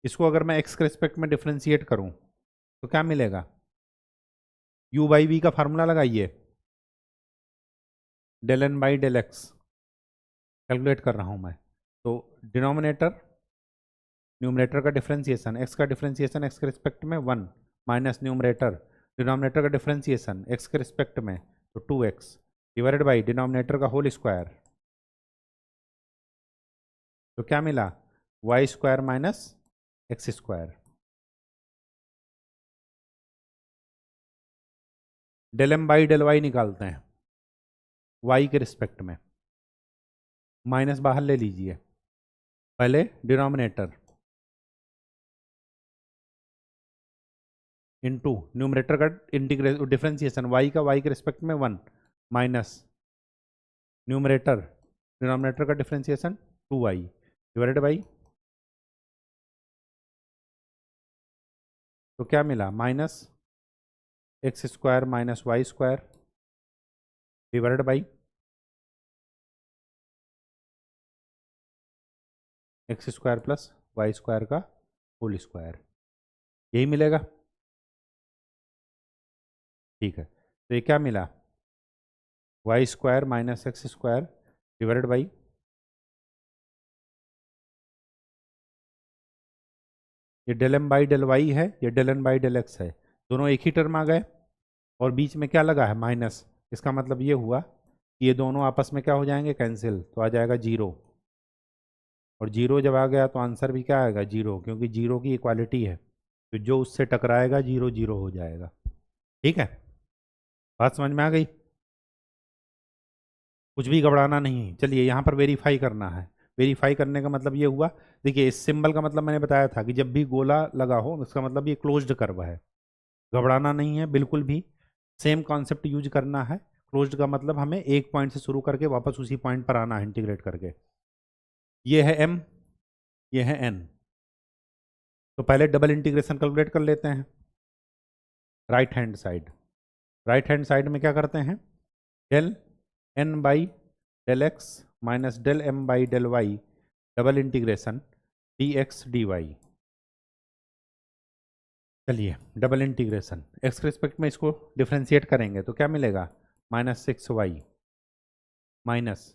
इसको अगर मैं एक्स के रिस्पेक्ट में डिफ्रेंशिएट करूं तो क्या मिलेगा? u बाई वी का फार्मूला लगाइए, del n by del x calculate कर रहा हूं मैं। तो डिनोमिनेटर न्यूमरेटर का डिफरेंशिएशन, एक्स का डिफरेंशिएशन एक्स के रिस्पेक्ट में 1 माइनस न्यूमरेटर डिनोमिनेटर का डिफरेंशिएशन एक्स के रिस्पेक्ट में तो 2x डिवाइडेड बाई डिनोमिनेटर का होल स्क्वायर। तो क्या मिला? Y square minus x square. Del m by del y निकालते हैं वाई के रिस्पेक्ट में, माइनस बाहर ले लीजिए। पहले डिनोमिनेटर इनटू न्यूमरेटर का इंटीग्रेशन डिफरेंशिएशन वाई का वाई के रिस्पेक्ट में 1 माइनस न्यूमरेटर डिनोमिनेटर का डिफरेंशिएशन 2y डिवाइडेड बाई, तो क्या मिला? Minus x square minus y square divided by x square plus y square का होल स्क्वायर। यही मिलेगा। ठीक है, तो ये क्या मिला? Y square minus x square divided by ये del m by del y है, ये del n by del x है, दोनों एक ही टर्म आ गए और बीच में क्या लगा है? माइनस। इसका मतलब ये हुआ कि ये दोनों आपस में क्या हो जाएंगे? कैंसिल, तो आ जाएगा जीरो। और जीरो जब आ गया तो आंसर भी क्या आएगा? जीरो, क्योंकि जीरो की इक्वालिटी है, तो जो उससे टकराएगा जीरो जीरो हो जाएगा। ठीक है, बात समझ में आ गई? कुछ भी घबराना नहीं है। चलिए यहाँ पर वेरीफाई करना है। वेरीफाई करने का मतलब ये हुआ, देखिए इस सिंबल का मतलब मैंने बताया था कि जब भी गोला लगा हो इसका मतलब ये क्लोज्ड कर्व है। घबराना नहीं है बिल्कुल भी, सेम कॉन्सेप्ट यूज करना है। क्लोज्ड का मतलब हमें एक पॉइंट से शुरू करके वापस उसी पॉइंट पर आना है इंटीग्रेट करके। ये है m, ये है n। तो पहले डबल इंटीग्रेशन कैलकुलेट कर लेते हैं। Right hand side, right hand side में क्या करते हैं? Del n by del x minus del m by del y double integration d x d y. चलिए डबल इंटीग्रेशन एक्स के रिस्पेक्ट में इसको डिफ्रेंशिएट करेंगे तो क्या मिलेगा? -6y माइनस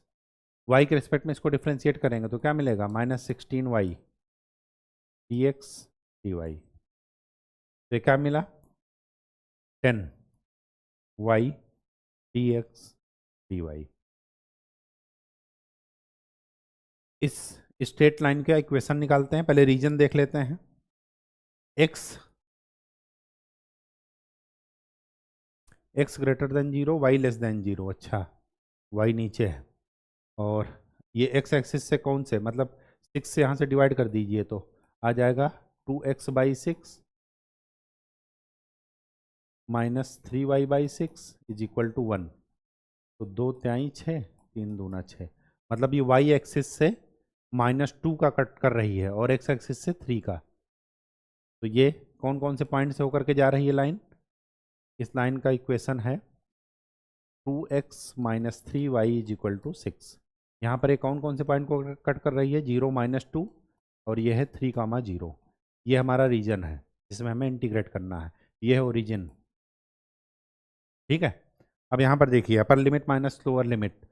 वाई के रिस्पेक्ट में इसको डिफ्रेंशिएट करेंगे तो क्या मिलेगा? -16y D x d y. तो क्या मिला? 10y d x d y. इस स्ट्रेट लाइन का इक्वेशन निकालते हैं। पहले रीजन देख लेते हैं। x greater than 0, y less than 0। अच्छा, y नीचे है और ये x एक्सिस से कौन से, मतलब 6 से यहाँ से डिवाइड कर दीजिए तो आ जाएगा 2x by 6 minus 3y by 6 is equal to 1। तो 2 त्याई 6, 3 दूना 6, मतलब ये y एक्सिस से -2 का कट कर रही है और x एक्सिस से 3 का। तो ये कौन कौन से पॉइंट से होकर के जा रही है लाइन? इस लाइन का इक्वेशन है 2x minus 3y is equal to 6। यहाँ पर ये कौन कौन से पॉइंट को कट कर रही है? 0 -2 और ये है 3, 0। ये हमारा रीजन है जिसमें हमें इंटीग्रेट करना है। ये है ओरिजिन। ठीक है, अब यहाँ पर देखिए upper limit minus lower limit,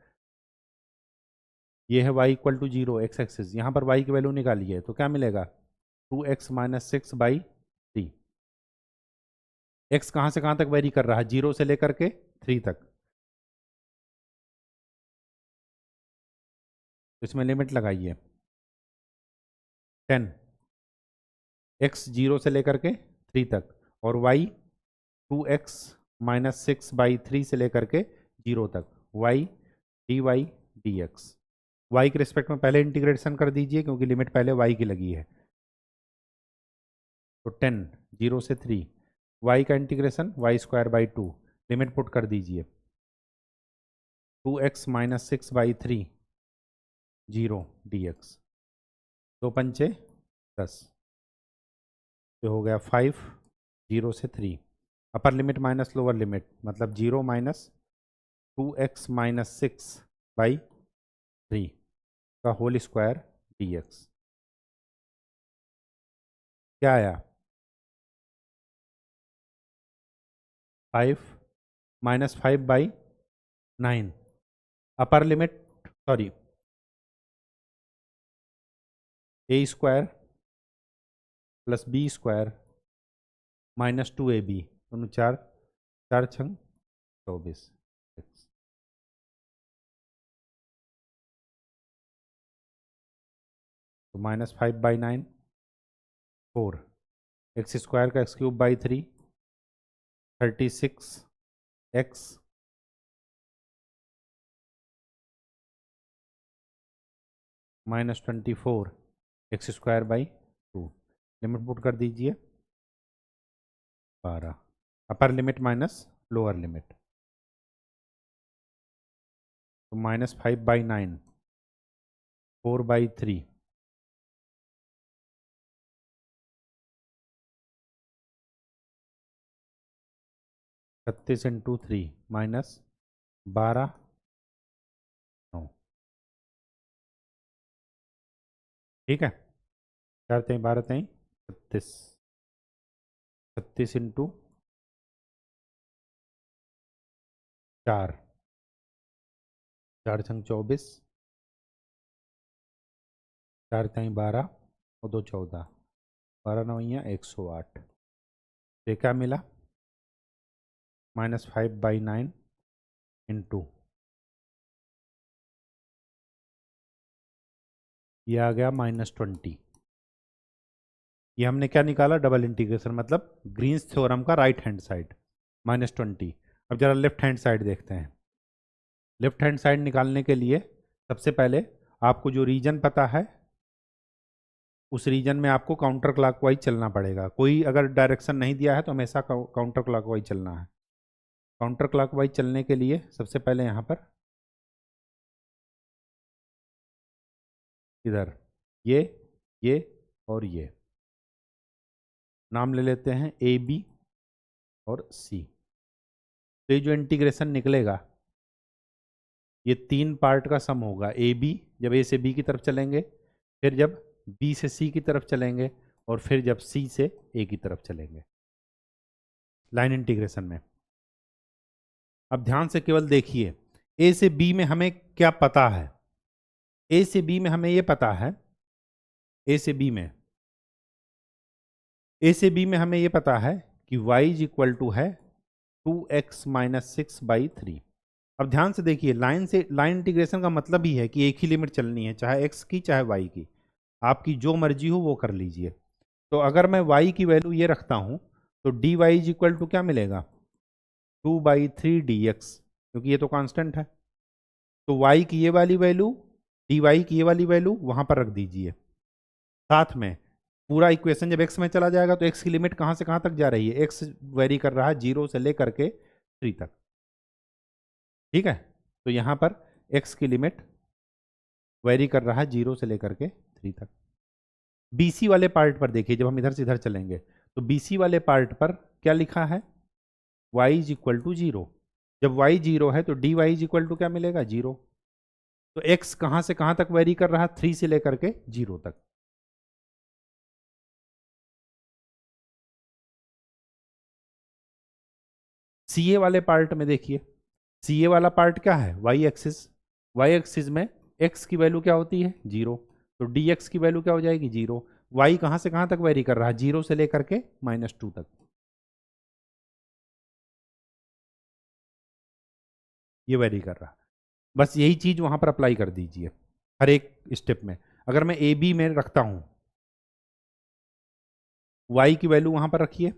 ये है y equal to 0 x axis. यहाँ पर y की वैल्यू निकालिए तो क्या मिलेगा? 2x minus 6 by 3। x कहाँ से कहाँ तक वेरी कर रहा है? 0 से लेकर के 3 तक। तो इसमें लिमिट लगाइए 10, x 0 से लेकर के 3 तक और y 2x माइनस 6 बाई 3 से लेकर के 0 तक, y d y d x. Y के रिस्पेक्ट में पहले इंटीग्रेशन कर दीजिए क्योंकि लिमिट पहले y की लगी है। तो 10, 0 से 3, y का integration y square by 2, limit put कर दीजिए 2x minus 6 by 3 0 D x. 2 पंचे 10, तो हो गया 5, 0 से 3। अपर लिमिट माइनस लोअर लिमिट मतलब 0 माइनस 2x माइनस 6/3 का होल स्क्वायर dx। क्या आया? 5 minus 5/9 upper limit, sorry, a square plus b square minus 2ab, दोनों चार, 4×6 24। तो -5/9 4, एक्स स्क्वायर का x³ 36x -24 x²/2। Limit put कर दीजिए 12, अपर लिमिट माइनस लोअर लिमिट, तो -5/9 4/3 36 × 3 -12 9। ठीक है, 4×3 = 12, 36, 36 × 4, 4×6 24, 4×3 12 और 2 14, 12 9 108। ये क्या मिला? -5/9 इंटू ये आ गया -20। ये हमने क्या निकाला? डबल इंटीग्रेशन, मतलब ग्रीन्स थ्योरम का राइट हैंड साइड -20। अब जरा लेफ्ट हैंड साइड देखते हैं। लेफ्ट हैंड साइड निकालने के लिए सबसे पहले आपको जो रीजन पता है उस रीजन में आपको काउंटर क्लॉकवाइज चलना पड़ेगा। कोई अगर डायरेक्शन नहीं दिया है तो हमेशा काउंटर क्लॉकवाइज चलना है। काउंटर क्लॉकवाइज चलने के लिए सबसे पहले यहाँ पर इधर ये और ये नाम ले लेते हैं ए बी और सी। तो ये जो इंटीग्रेशन निकलेगा ये 3 पार्ट का सम होगा। ए बी, जब ए से बी की तरफ चलेंगे, फिर जब बी से सी की तरफ चलेंगे, और फिर जब सी से ए की तरफ चलेंगे लाइन इंटीग्रेशन में। अब ध्यान से केवल देखिए, ए से बी में हमें क्या पता है? ए से बी में हमें ये पता है, ए से बी में हमें ये पता है कि y = है 2x - 6/3। अब ध्यान से देखिए, लाइन इंटीग्रेशन का मतलब ही है कि एक ही लिमिट चलनी है, चाहे x की चाहे y की। आपकी जो मर्जी हो वो कर लीजिए। तो अगर मैं y की वैल्यू ये रखता हूं तो dy = क्या मिलेगा? 2/3 dx, क्योंकि ये तो कांस्टेंट है। तो y की ये वाली वैल्यू, dy की ये वाली वैल्यू वहां पर रख दीजिए। साथ में पूरा इक्वेशन जब x में चला जाएगा तो x की लिमिट कहां से कहां तक जा रही है? x वेरी कर रहा है 0 से लेकर के 3 तक। ठीक है, तो यहां पर x की लिमिट वेरी कर रहा है 0 से लेकर के 3 तक। BC वाले पार्ट पर देखिए, जब हम इधर से इधर चलेंगे तो BC वाले पार्ट पर क्या लिखा है? y = 0। जब y 0 है तो dy = क्या मिलेगा? 0। तो x कहां से कहां तक वेरी कर रहा है? 3 से लेकर के 0 तक। CA वाले पार्ट में देखिए, CA वाला पार्ट क्या है? y axis. y एक्सिस में x की वैल्यू क्या होती है? 0। तो dx की वैल्यू क्या हो जाएगी? 0। y कहां से कहां तक वेरी कर रहा है? 0 से लेकर के -2 तक। ये वेरी कर रहा है। बस यही चीज वहां पर अप्लाई कर दीजिए हर एक स्टेप में। अगर मैं ए बी में रखता हूं, y की वैल्यू वहां पर रखिए,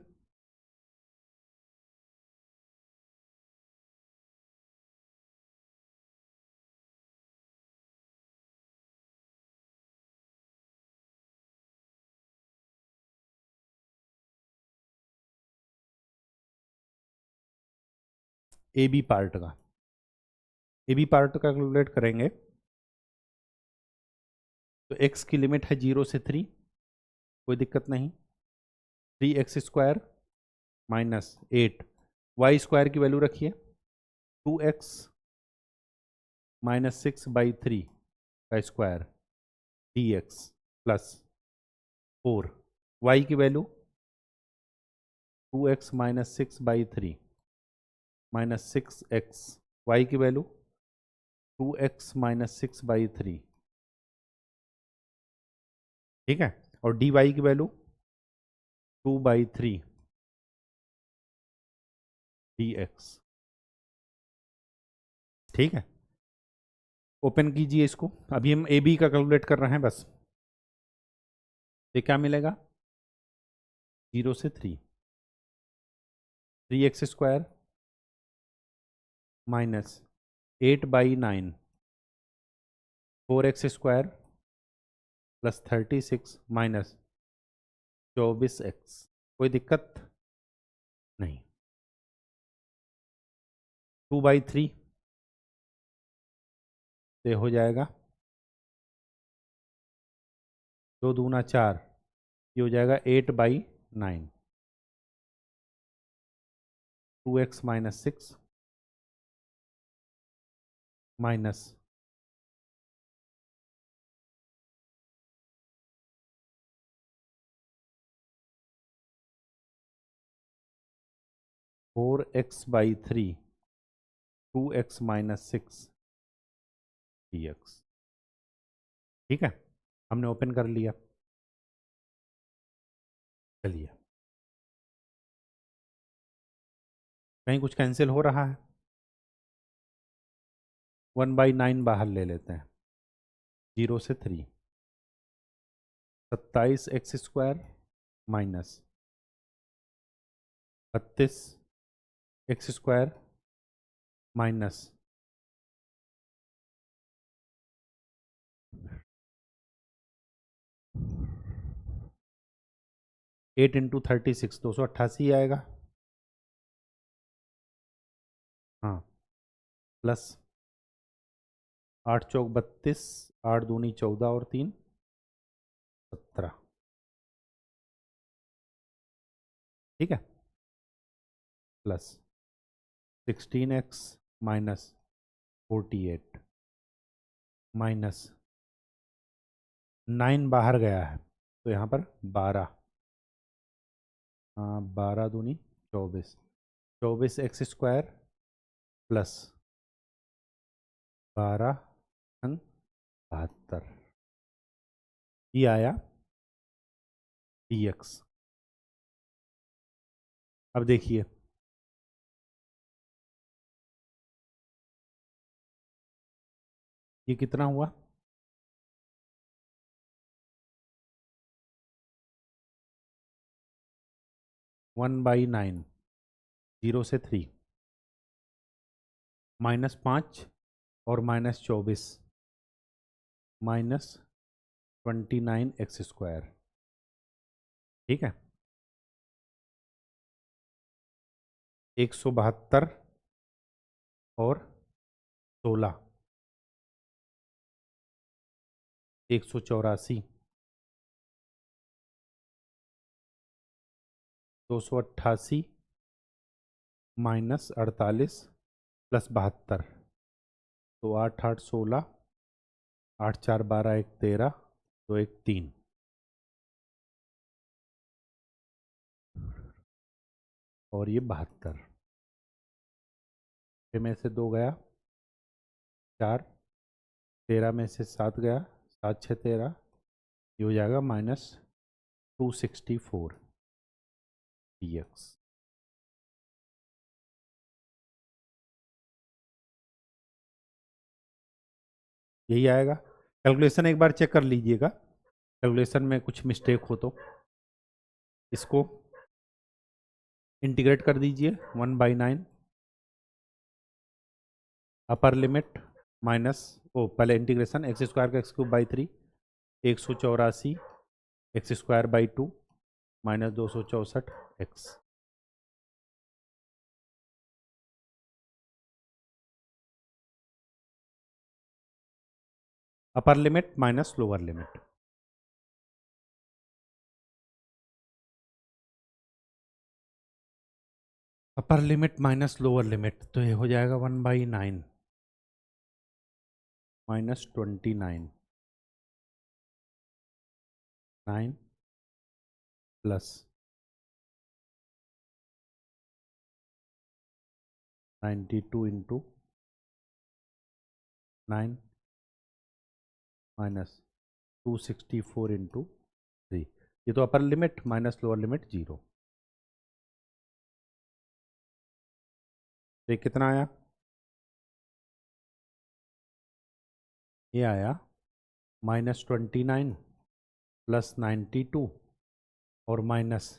ए बी पार्ट का। ए बी पार्ट का कैलकुलेट करेंगे तो x की लिमिट है 0 से 3, कोई दिक्कत नहीं। 3x² माइनस 8, वाई स्क्वायर की वैल्यू रखिए 2x माइनस 6/3 का स्क्वायर dx प्लस 4, वाई की value 2x minus 6/3 minus 6x, y की वैल्यू 2x माइनस 6/3, ठीक है। और dy की वैल्यू 2/3 dx, ठीक है। ओपन कीजिए इसको, अभी हम ए बी का कैलकुलेट कर रहे हैं बस। ये क्या मिलेगा, 0 से 3x square minus 8/9 4x square plus 36 minus 24x, कोई दिक्कत नहीं। 2/3 से हो जाएगा 2 दूना 4, ये हो जाएगा 8/9, 2x minus 6 minus 4x/3 2x minus 6 dx, ठीक है। हमने ओपन कर लिया, चलिए कहीं कुछ कैंसिल हो रहा है, 1/9 बाहर ले लेते हैं, 0 से 3, 27x square minus 32x square minus 8 into 36 288 आएगा, हाँ, प्लस 8 चौक 32, 8 दूनी 14 और 3 17, ठीक है, प्लस 16x माइनस 48 माइनस 9 बाहर गया है तो यहाँ पर 12, हाँ 12 दूनी 24, 24x स्क्वायर प्लस 12 अंग 72, ये आया dx। अब देखिए ये कितना हुआ, 1/9 0 से 3 माइनस 5 और माइनस 24 माइनस 29x स्क्वायर, ठीक है, 172 और 16 184, 288 माइनस 48 प्लस 72, तो 8 8 16, 8 4 12 1 13, 2 1 3, और ये 72, में से 2 गया 4, 13 में से 7 गया 7 6 13, ये हो जाएगा माइनस 264 dx। यही आएगा, कैलकुलेशन एक बार चेक कर लीजिएगा, कैलकुलेशन में कुछ मिस्टेक हो तो इसको इंटीग्रेट कर दीजिए, 1/9 अपर लिमिट माइनस पहले इंटीग्रेशन एक्स स्क्वायर का x³/3 184 x²/2 माइनस 264x, अपर limit minus lower limit. Upper limit minus lower limit, तो ये हो जाएगा 1/9 minus 29 9 plus 92 into 9 minus 264 into 3। ये तो अपर लिमिट माइनस लोअर लिमिट 0। तो ये कितना आया? ये आया -29 प्लस 92 और माइनस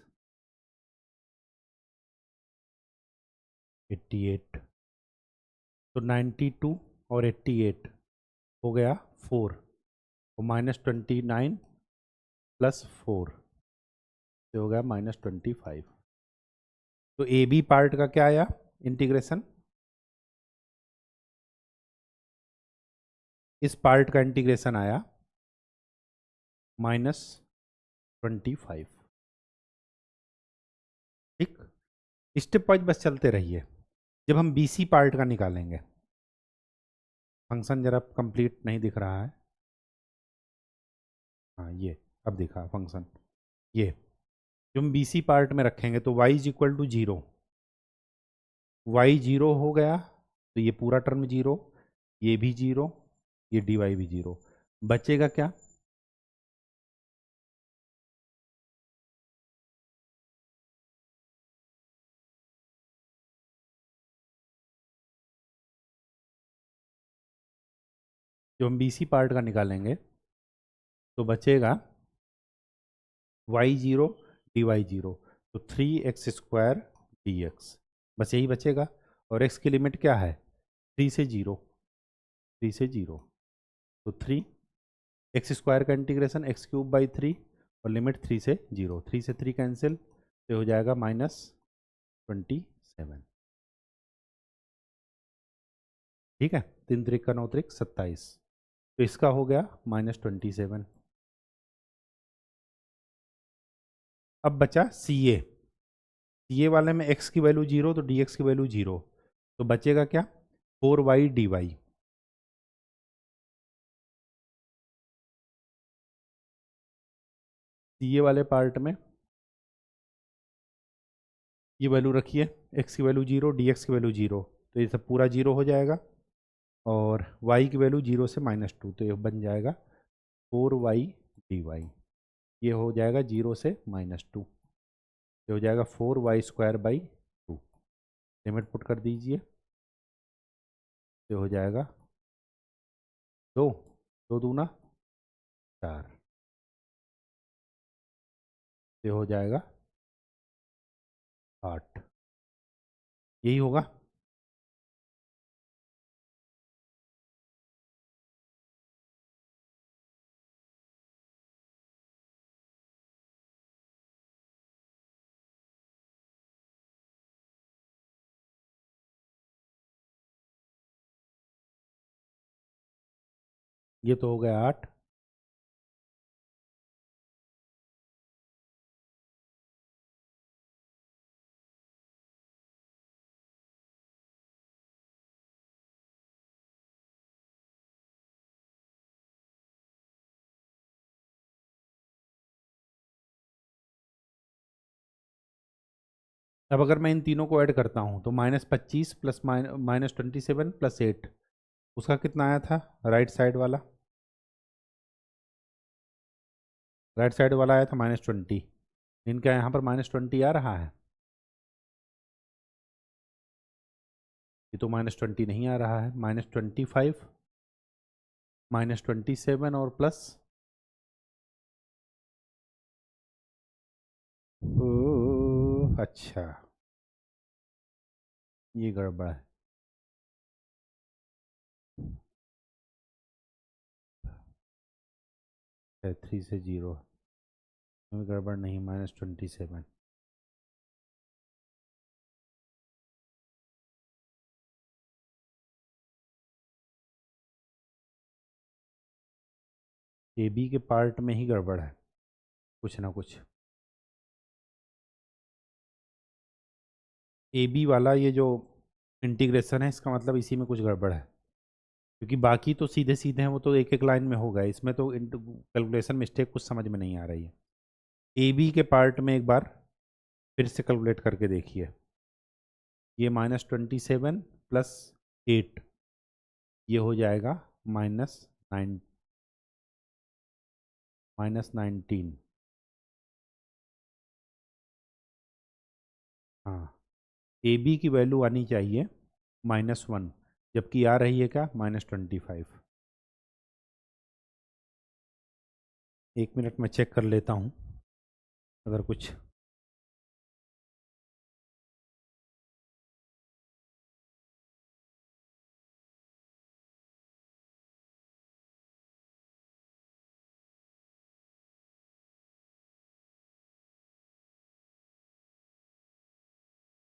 88। तो 92 और 88 हो गया 4 और -29 प्लस 4 से हो गया -25। तो ए बी पार्ट का क्या आया इंटीग्रेशन? इस पार्ट का इंटीग्रेशन आया -25। ठीक, स्टेप वाइज बस चलते रहिए। जब हम बी सी पार्ट का निकालेंगे, फंक्शन जरा कंप्लीट नहीं दिख रहा है। हाँ ये अब दिखा फंक्शन। ये जो हम बी सी पार्ट में रखेंगे तो y is equal to 0, y 0 हो गया तो ये पूरा टर्म 0, ये भी 0, ये डी वाई भी 0। बचेगा क्या? जो हम बी सी पार्ट का निकालेंगे तो बचेगा y0 डी वाई 0, तो 3x² dx, बस यही बचेगा। और x की लिमिट क्या है? 3 से 0, 3 से 0, तो 3x² का इंटीग्रेशन x³/3 और लिमिट 3 से 0, 3 से 3 कैंसिल, तो हो जाएगा -27। ठीक है, 3 त्रिक का 9 त्रिक 27, तो इसका हो गया -27। अब बचा सी ए वाले में x की वैल्यू 0 तो dx की वैल्यू 0, तो बचेगा क्या? 4y dy। सी ए वाले पार्ट में ये वैल्यू रखिए, x की वैल्यू 0, dx की वैल्यू 0, तो ये सब पूरा 0 हो जाएगा। और y की वैल्यू 0 से -2, तो ये बन जाएगा 4y dy। ये हो जाएगा 0 से -2, ये हो जाएगा 4y²/2। लिमिट पुट कर दीजिए, ये हो जाएगा 2, 2 दूना 4, ये हो जाएगा 8। यही होगा। ये तो हो गया 8। अब अगर मैं इन तीनों को ऐड करता हूँ तो -25 प्लस -27 प्लस 8, उसका कितना आया था? राइट साइड वाला, राइट साइड वाला आया था -20। इनका यहाँ पर -20 आ रहा है, ये तो -20 नहीं आ रहा है। -25 -27 और प्लस अच्छा ये गड़बड़ है, 3 से 0 गड़बड़ नहीं, -27। ए बी के पार्ट में ही गड़बड़ है कुछ ना कुछ। ए बी वाला ये जो इंटीग्रेशन है इसका मतलब इसी में कुछ गड़बड़ है, क्योंकि बाकी तो सीधे सीधे हैं, वो तो एक एक लाइन में होगा, इसमें तो कैलकुलेशन मिस्टेक कुछ समझ में नहीं आ रही है। ए बी के पार्ट में एक बार फिर से कैलकुलेट करके देखिए। ये -27 + 8 ये हो जाएगा -19। हाँ, ए बी की वैल्यू आनी चाहिए -1, जबकि आ रही है क्या, -25। एक मिनट में चेक कर लेता हूँ अगर कुछ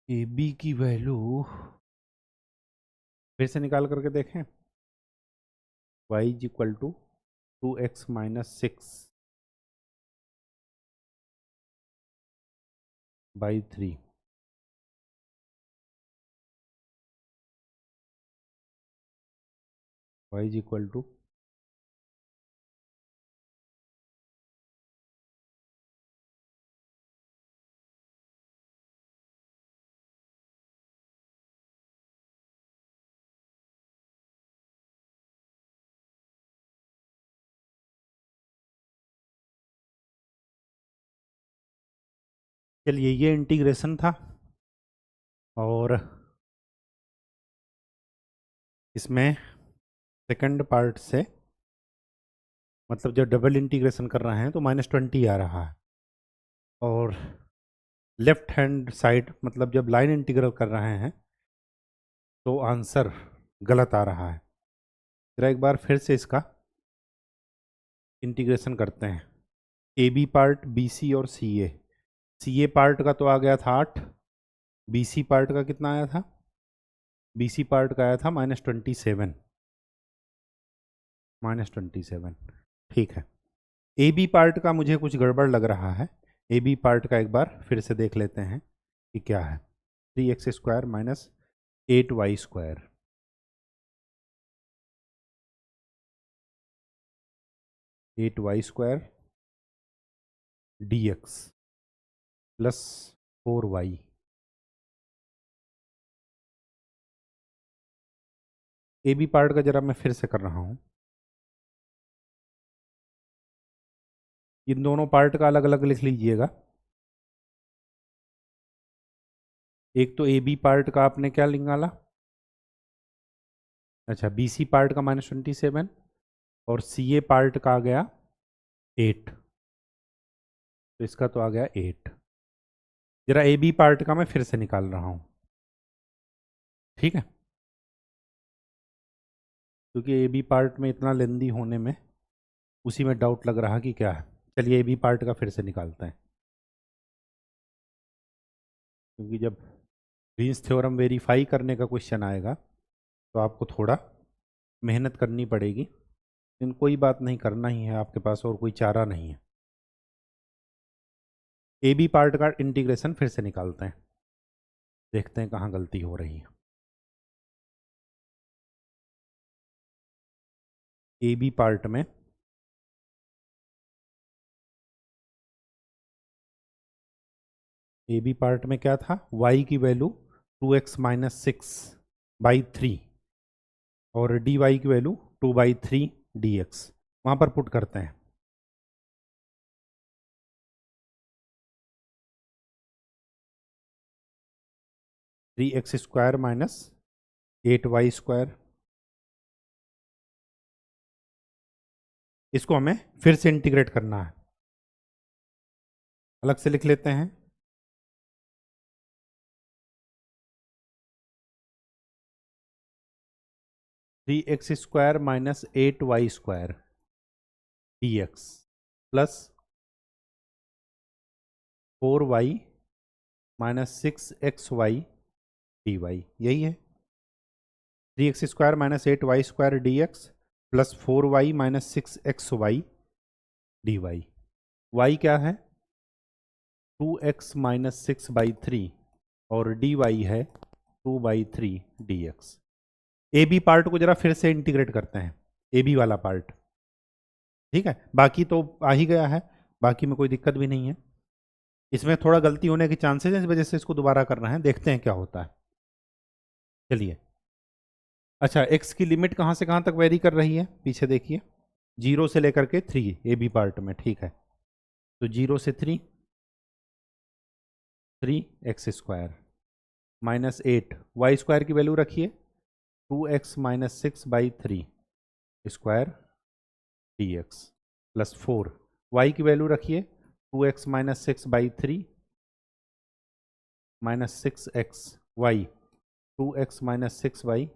ए बी की वैल्यू फिर से निकाल करके देखें। y = 2x - 6/3। y = चलिए ये इंटीग्रेशन था, और इसमें सेकंड पार्ट से मतलब जब डबल इंटीग्रेशन कर रहे हैं तो -20 आ रहा है, और लेफ्ट हैंड साइड मतलब जब लाइन इंटीग्रल कर रहे हैं तो आंसर गलत आ रहा है। जरा एक बार फिर से इसका इंटीग्रेशन करते हैं। A B part, b c और सी ए पार्ट का तो आ गया था 8, बी सी पार्ट का कितना आया था, बी सी पार्ट का आया था -27। ठीक है, ए बी पार्ट का मुझे कुछ गड़बड़ लग रहा है। ए बी पार्ट का एक बार फिर से देख लेते हैं कि क्या है। 3x² - 8y², 8y² dx + 4y। A B part का जरा मैं फिर से कर रहा हूँ। इन दोनों पार्ट का अलग अलग लिख लीजिएगा। एक तो ए बी पार्ट का आपने क्या निकाला, अच्छा बी सी पार्ट का -27, और सी ए पार्ट का आ गया 8, तो इसका तो आ गया 8। जरा ए बी पार्ट का मैं फिर से निकाल रहा हूँ, ठीक है, क्योंकि ए बी पार्ट में इतना लेंदी होने में उसी में डाउट लग रहा कि क्या है। चलिए ए बी पार्ट का फिर से निकालते हैं, क्योंकि जब ग्रीन्स थ्योरम वेरीफाई करने का क्वेश्चन आएगा तो आपको थोड़ा मेहनत करनी पड़ेगी, लेकिन कोई बात नहीं, करना ही है, आपके पास और कोई चारा नहीं है। ए बी पार्ट का इंटीग्रेशन फिर से निकालते हैं, देखते हैं कहाँ गलती हो रही है। ए बी पार्ट में ए बी पार्ट में क्या था, y की वैल्यू 2x - 6/3 और dy की वैल्यू 2/3 dx, वहाँ पर पुट करते हैं। (3x² - 8y²), इसको हमें फिर से इंटीग्रेट करना है, अलग से लिख लेते हैं। (3x² - 8y² dx + 4y - 6xy dy, यही है। 3x² - 8y² dx + 4y - 6xy dy। y क्या है, 2x - 6/3, और dy है 2/3 dx। ए बी पार्ट को जरा फिर से इंटीग्रेट करते हैं, ए बी वाला पार्ट। ठीक है, बाकी तो आ ही गया है, बाकी में कोई दिक्कत भी नहीं है। इसमें थोड़ा गलती होने के चांसेस है, इस वजह से इसको दोबारा करना है, देखते हैं क्या होता है। चलिए, अच्छा, एक्स की लिमिट कहाँ से कहाँ तक वेरी कर रही है, पीछे देखिए, 0 से लेकर के 3 ए बी पार्ट में। ठीक है, तो 0 से 3 3x² -8 वाई स्क्वायर की वैल्यू रखिए 2x-6/3 square dx plus 4 y की वैल्यू रखिए 2x-6/3 -6x y 2x-6/3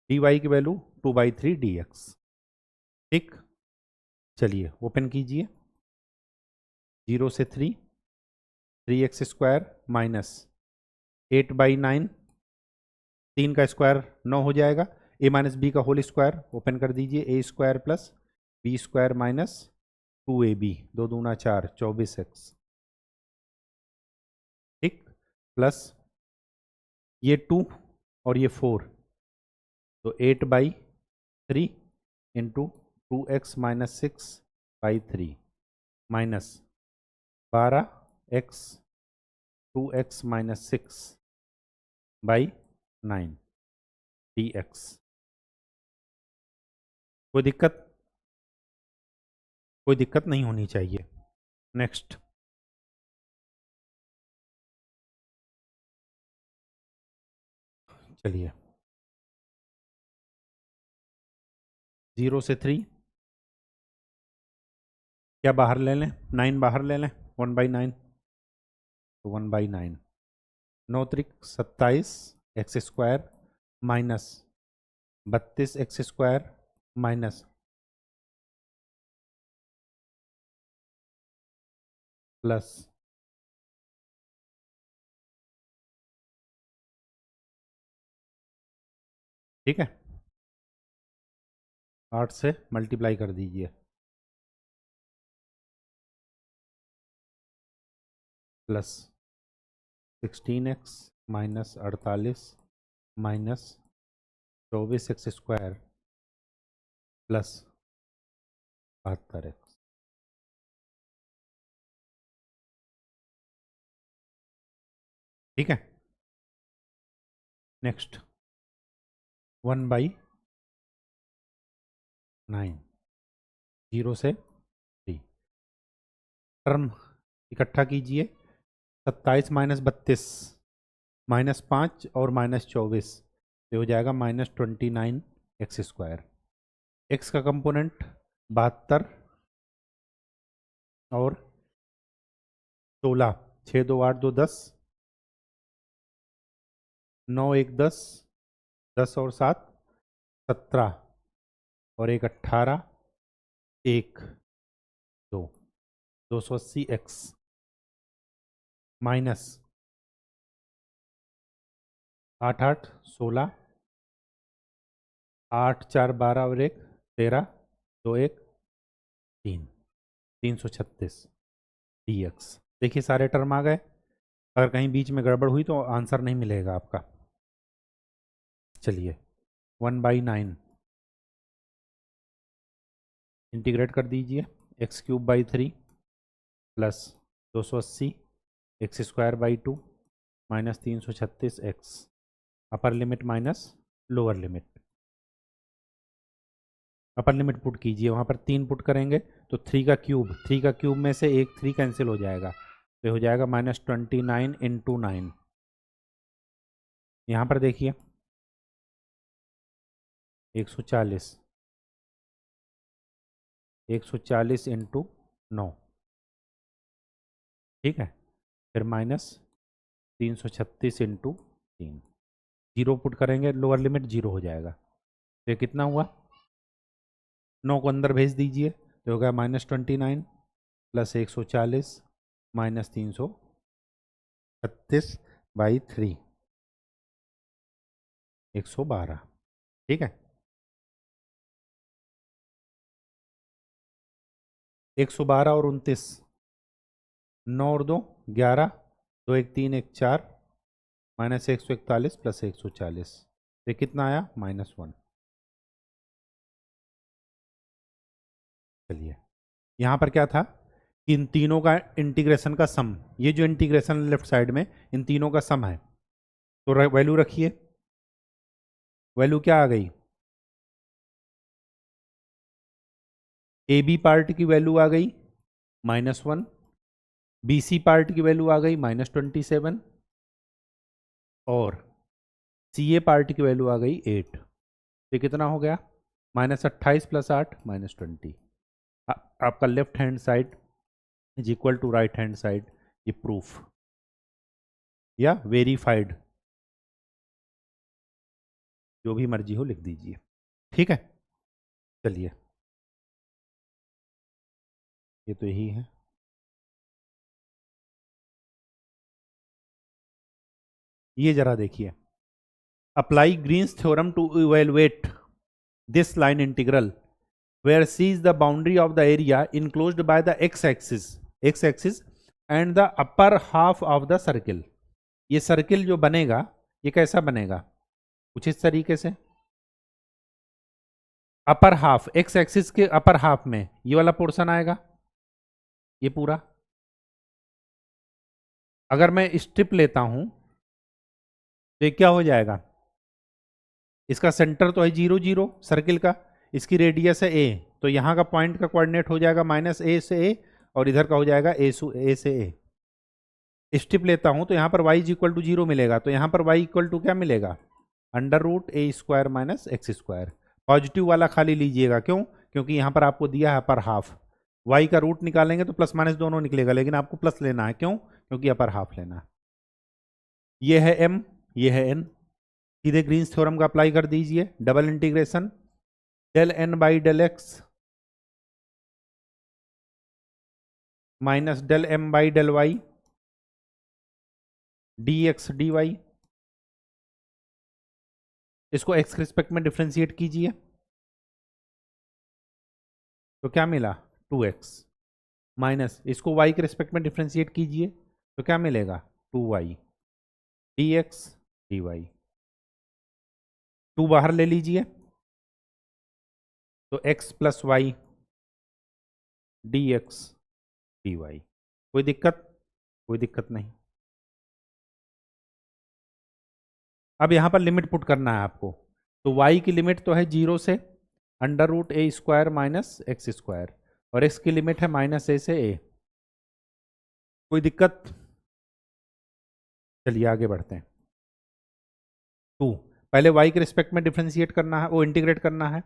dy की वैल्यू 2/3 dx। ठीक, चलिए ओपन कीजिए, 0 से 3 3x² -8/9, 3 का स्क्वायर 9 हो जाएगा, a माइनस बी का होल स्क्वायर ओपन कर दीजिए, a² plus b² minus 2ab 2 दूना 4 24x। ठीक, प्लस ये 2 और ये 4, तो 8/3 into 2x-6/3 minus 12x 2x-6/9 dx। कोई दिक्कत, कोई दिक्कत नहीं होनी चाहिए। नेक्स्ट, चलिए 0 से 3 क्या बाहर ले लें, 9 बाहर ले लें, 1/9, तो 1/9, 9 त्रिक 27 x² minus 32 x² minus plus ठीक है, 8 से मल्टीप्लाई कर दीजिए, plus 16x minus 48 minus 24x² plus 72x। ठीक है, नेक्स्ट 1/9, 0 से 3 टर्म इकट्ठा कीजिए, 27 माइनस 32 -5 और -24, तो हो जाएगा -29x²। एक्स का कंपोनेंट 72 और 16, 6 2 8 2 10, 9 1 10, 10 और 7 17 और 1 18, 1 2 280x माइनस 8 8 16, 8 4 12 और 1 13, 2 1 3 336 dx। देखिए सारे टर्म आ गए, अगर कहीं बीच में गड़बड़ हुई तो आंसर नहीं मिलेगा आपका। चलिए 1/9 इंटीग्रेट कर दीजिए, x³ plus 280 x² minus 336x, अपर limit minus lower limit. Upper limit put कीजिए, वहाँ पर 3 पुट करेंगे तो 3 का क्यूब में से एक 3 कैंसिल हो जाएगा, तो हो जाएगा -29 इंटू 9। यहाँ पर देखिए 140 इंटू 9, ठीक है, फिर माइनस 336 इंटू 3, 0 पुट करेंगे, लोअर लिमिट 0 हो जाएगा, तो ये कितना हुआ, 9 को अंदर भेज दीजिए, तो होगा -29 प्लस 140 माइनस 336/3 112। ठीक है, 112 और 29 9 और 2 11, 2 1 3 1 4, माइनस 141 प्लस 140, ये कितना आया -1। चलिए यहाँ पर क्या था कि इन तीनों का इंटीग्रेशन का सम, ये जो इंटीग्रेशन लेफ्ट साइड में इन तीनों का सम है, तो वैल्यू रखिए। वैल्यू क्या आ गई, ए बी पार्ट की वैल्यू आ गई -1, बी सी पार्ट की वैल्यू आ गई -27 और सी ए पार्ट की वैल्यू आ गई 8। ये कितना हो गया -28 प्लस 8 -20। आपका left hand side is equal to right hand side, ये प्रूफ या वेरीफाइड, जो भी मर्जी हो लिख दीजिए। ठीक है, चलिए ये तो यही है। ये जरा देखिए, apply Green's theorem to evaluate this line integral where C is the boundary of the area enclosed by the x-axis and the upper half of the circle। ये सर्किल जो बनेगा ये कैसा बनेगा, कुछ इस तरीके से, अपर हाफ, एक्स एक्सिस के अपर हाफ में ये वाला पोर्शन आएगा, ये पूरा। अगर मैं स्ट्रिप लेता हूं तो ये क्या हो जाएगा, इसका सेंटर तो है 0 0 सर्किल का, इसकी रेडियस है a, तो यहाँ का पॉइंट का कोऑर्डिनेट हो जाएगा -a से a और इधर का हो जाएगा a से a। स्ट्रिप लेता हूं तो यहाँ पर y इक्वल टू 0 मिलेगा, तो यहाँ पर y इक्वल टू क्या मिलेगा, √a² माइनस x²। पॉजिटिव वाला खाली लीजिएगा, क्यों, क्योंकि यहाँ पर आपको दिया है अपर हाफ, y का रूट निकालेंगे तो प्लस माइनस दोनों निकलेगा, लेकिन आपको प्लस लेना है, क्यों, क्योंकि अपर हाफ लेना है। ये है m, ये है n, सीधे ग्रीन्स थ्योरम का अप्लाई कर दीजिए, double integration del n by del x minus del m by del y dx dy, इसको x के रिस्पेक्ट में डिफ्रेंशिएट कीजिए तो क्या मिला 2x, माइनस इसको y के रिस्पेक्ट में डिफ्रेंशिएट कीजिए तो क्या मिलेगा 2y dx dy। 2 बाहर ले लीजिए तो x plus y dx dy। कोई दिक्कत, कोई दिक्कत नहीं। अब यहाँ पर लिमिट पुट करना है आपको, तो y की लिमिट तो है 0 से √a² माइनस x², और x की लिमिट है -a से a। कोई दिक्कत, चलिए आगे बढ़ते हैं। 2 पहले y के रिस्पेक्ट में डिफ्रेंशिएट करना है, वो इंटीग्रेट करना है,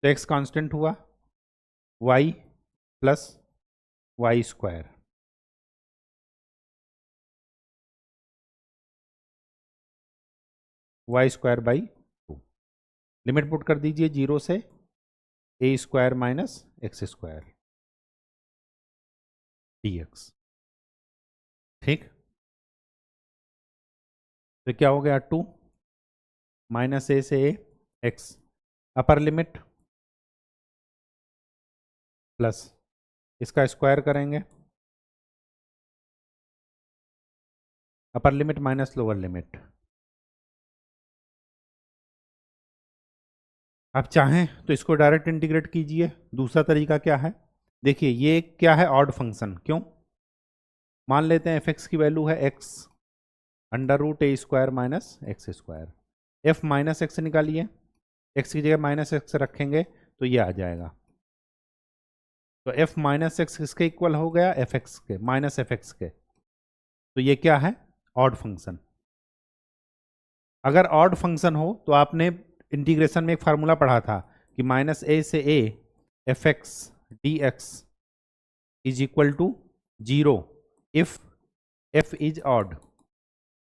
तो x कांस्टेंट हुआ y plus y², y² by 2। Limit put कर दीजिए 0 से a² माइनस x² dx। ठीक, तो क्या हो गया 2 -a से a x, upper limit plus इसका स्क्वायर करेंगे, अपर लिमिट माइनस लोअर लिमिट। आप चाहें तो इसको डायरेक्ट इंटीग्रेट कीजिए। दूसरा तरीका क्या है, देखिए ये क्या है, ऑड फंक्शन, क्यों, मान लेते हैं f(x) की वैल्यू है x √a² minus x²। f minus x निकालिए, x की जगह -x रखेंगे तो ये आ जाएगा, तो f माइनस एक्स किसके इक्वल हो गया, fx के, माइनस fx के, तो ये क्या है, ऑड फंक्शन। अगर ऑड फंक्शन हो तो आपने इंटीग्रेशन में एक फार्मूला पढ़ा था कि -a से a fx dx is equal to 0 if f is odd.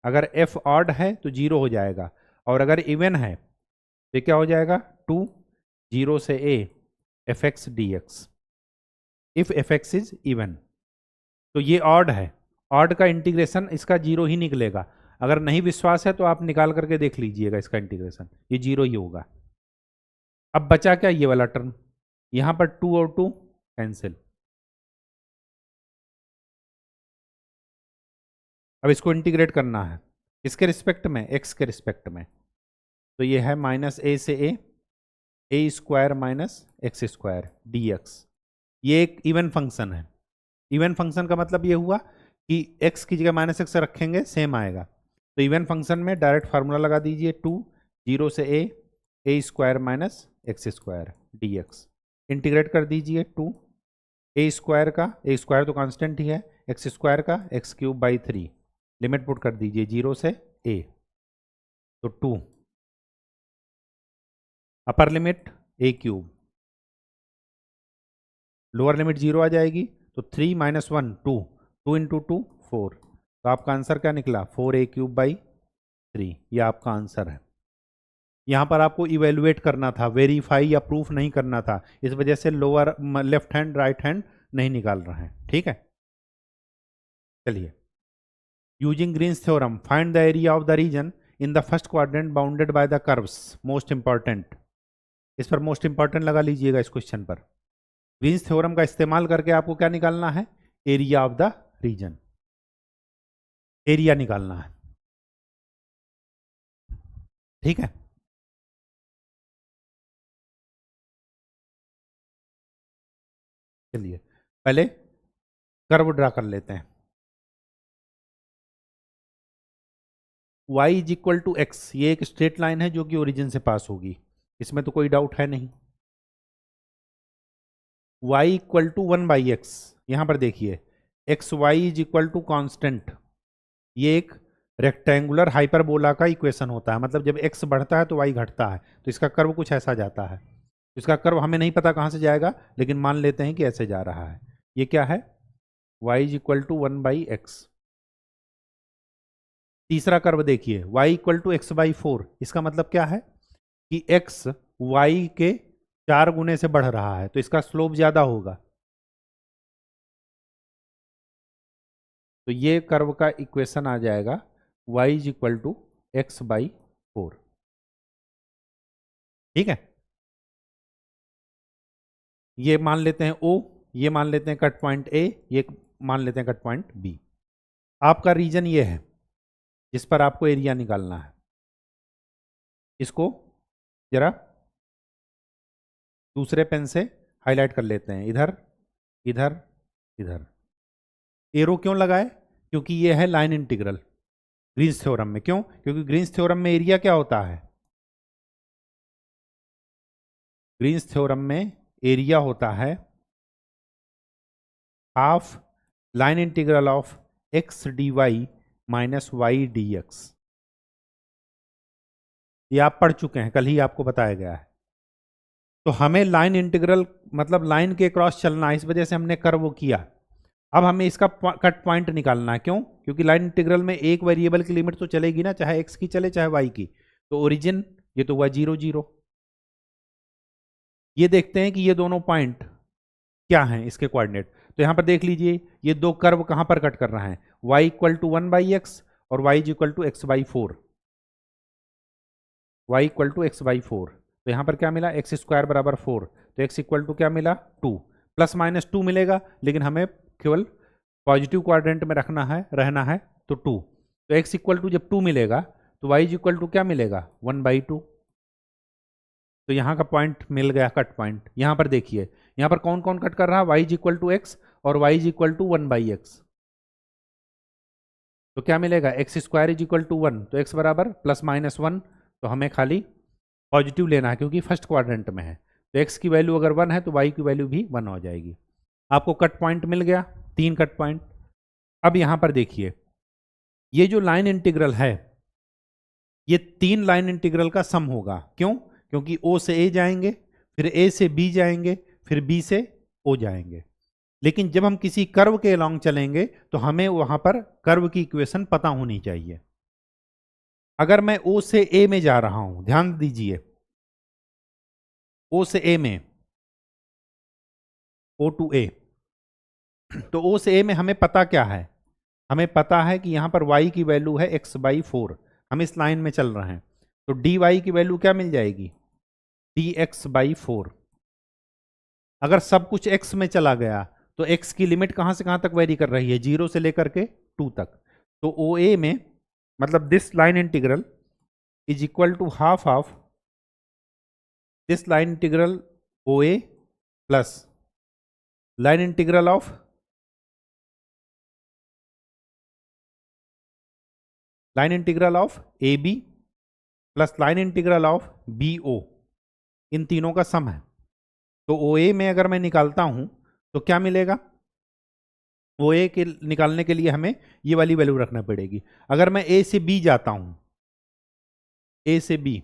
अगर f ऑड है तो 0 हो जाएगा, और अगर इवन है तो क्या हो जाएगा 2 0 से a fx dx if fx is even. तो ये ऑड है, ऑड का इंटीग्रेशन इसका 0 ही निकलेगा। अगर नहीं विश्वास है तो आप निकाल करके देख लीजिएगा, इसका इंटीग्रेशन ये 0 ही होगा। अब बचा क्या, ये वाला टर्म, यहाँ पर 2 और 2 कैंसिल, अब इसको इंटीग्रेट करना है किसके रिस्पेक्ट में, एक्स के रिस्पेक्ट में। तो ये है माइनस ए से a square minus x square d x. ये एक इवन फंक्शन है। इवन फंक्शन का मतलब ये हुआ कि x की जगह माइनस एक्स रखेंगे सेम आएगा। तो इवन फंक्शन में डायरेक्ट फार्मूला लगा दीजिए 2 0 से a square minus x square d x. Integrate कर दीजिए 2 ए स्क्वायर का, ए स्क्वायर तो कांस्टेंट ही है, एक्स स्क्वायर का x cube by 3, limit put कर दीजिए 0 से a, तो 2 upper limit a cube, lower limit 0 आ जाएगी, तो 3 माइनस 1 2, 2 इंटू 2 4। तो आपका आंसर क्या निकला 4a क्यूब बाई 3। ये आपका आंसर है। यहाँ पर आपको इवेलुएट करना था, वेरीफाई या प्रूफ नहीं करना था, इस वजह से lower left hand right hand नहीं निकाल रहे हैं। ठीक है, चलिए। Using Green's theorem find the area of the region in the first quadrant bounded by the curves. Most important, इस पर मोस्ट इंपॉर्टेंट लगा लीजिएगा इस क्वेश्चन पर। ग्रीन्स थ्योरम का इस्तेमाल करके आपको क्या निकालना है, area of the region, area निकालना है। ठीक है, चलिए पहले कर्व ड्रा कर लेते हैं। y is equal to x, ये एक स्ट्रेट लाइन है जो कि ओरिजिन से पास होगी, इसमें तो कोई डाउट है नहीं। y equal to 1 by x, यहां पर देखिए x y is equal to constant, ये एक रेक्टेंगुलर हाइपरबोला का इक्वेशन होता है, मतलब जब x बढ़ता है तो y घटता है, तो इसका कर्व कुछ ऐसा जाता है। इसका कर्व हमें नहीं पता कहां से जाएगा, लेकिन मान लेते हैं कि ऐसे जा रहा है। ये क्या है, y is equal to 1 by x. तीसरा कर्व देखिए y equal to x by 4, इसका मतलब क्या है कि x y के 4 गुने से बढ़ रहा है, तो इसका स्लोप ज्यादा होगा। तो ये कर्व का इक्वेशन आ जाएगा y is equal to x by 4। ठीक है, ये मान लेते हैं O, ये मान लेते हैं कट पॉइंट A, ये मान लेते हैं कट पॉइंट B। आपका रीजन ये है जिस पर आपको एरिया निकालना है। इसको जरा दूसरे पेन से हाईलाइट कर लेते हैं, इधर इधर इधर। एरो क्यों लगाए, क्योंकि ये है लाइन इंटीग्रल ग्रीन्स थ्योरम में। क्यों, क्योंकि ग्रीन्स थ्योरम में एरिया क्या होता है, ग्रीन्स थ्योरम में एरिया होता है half line integral of x d y minus y d x. ये आप पढ़ चुके हैं, कल ही आपको बताया गया है। तो हमें लाइन इंटीग्रल मतलब लाइन के क्रॉस चलना है, इस वजह से हमने कर्व किया। अब हमें इसका कट पॉइंट निकालना है। क्यों, क्योंकि लाइन इंटीग्रल में एक वेरिएबल की लिमिट तो चलेगी ना, चाहे एक्स की चले चाहे वाई की। तो ओरिजिन ये तो हुआ 0 0। ये देखते हैं कि ये दोनों पॉइंट क्या हैं इसके कोऑर्डिनेट। तो यहां पर देख लीजिए ये दो कर्व कहां पर कट कर रहे हैं, y equal to 1 by x और y equal to x by 4, y equal to x by 4। तो यहां पर क्या मिला, एक्स स्क्वायर बराबर 4, तो x इक्वल टू क्या मिला 2, प्लस माइनस 2 मिलेगा, लेकिन हमें केवल पॉजिटिव क्वाड्रेंट में रहना है तो 2। तो x इक्वल टू जब 2 मिलेगा तो y इक्वल टू क्या मिलेगा 1 बाई 2। तो यहाँ का पॉइंट मिल गया, कट पॉइंट। यहाँ पर देखिए यहाँ पर कौन कौन कट कर रहा है, y is equal to x और y is equal to 1 by x. तो क्या मिलेगा, x square is equal to 1, तो x बराबर प्लस माइनस 1। तो हमें खाली पॉजिटिव लेना है क्योंकि फर्स्ट क्वाड्रेंट में है। तो x की वैल्यू अगर 1 है तो y की वैल्यू भी 1 हो जाएगी। आपको कट पॉइंट मिल गया, 3 कट पॉइंट। अब यहाँ पर देखिए ये जो लाइन इंटीग्रल है ये 3 लाइन इंटीग्रल का सम होगा। क्यों, क्योंकि O से A जाएंगे, फिर A से B जाएंगे, फिर B से O जाएंगे। लेकिन जब हम किसी कर्व के अलॉन्ग चलेंगे तो हमें वहां पर कर्व की इक्वेशन पता होनी चाहिए। अगर मैं O से A में जा रहा हूं, ध्यान दीजिए, O से A में, O टू A, तो O से A में हमें पता क्या है, हमें पता है कि यहां पर y की वैल्यू है x बाई 4। हम इस लाइन में चल रहे हैं, तो dy की वैल्यू क्या मिल जाएगी, dx बाई 4। अगर सब कुछ x में चला गया तो x की लिमिट कहां से कहां तक वेरी कर रही है, 0 से लेकर के 2 तक। तो ओ ए में मतलब this line integral is equal to half of this line integral O A plus line integral of A B plus line integral of B O, इन तीनों का सम है। तो ओ ए में अगर मैं निकालता हूं तो क्या मिलेगा, ओ ए के निकालने के लिए हमें ये वाली वैल्यू रखना पड़ेगी। अगर मैं ए से बी जाता हूं, ए से बी,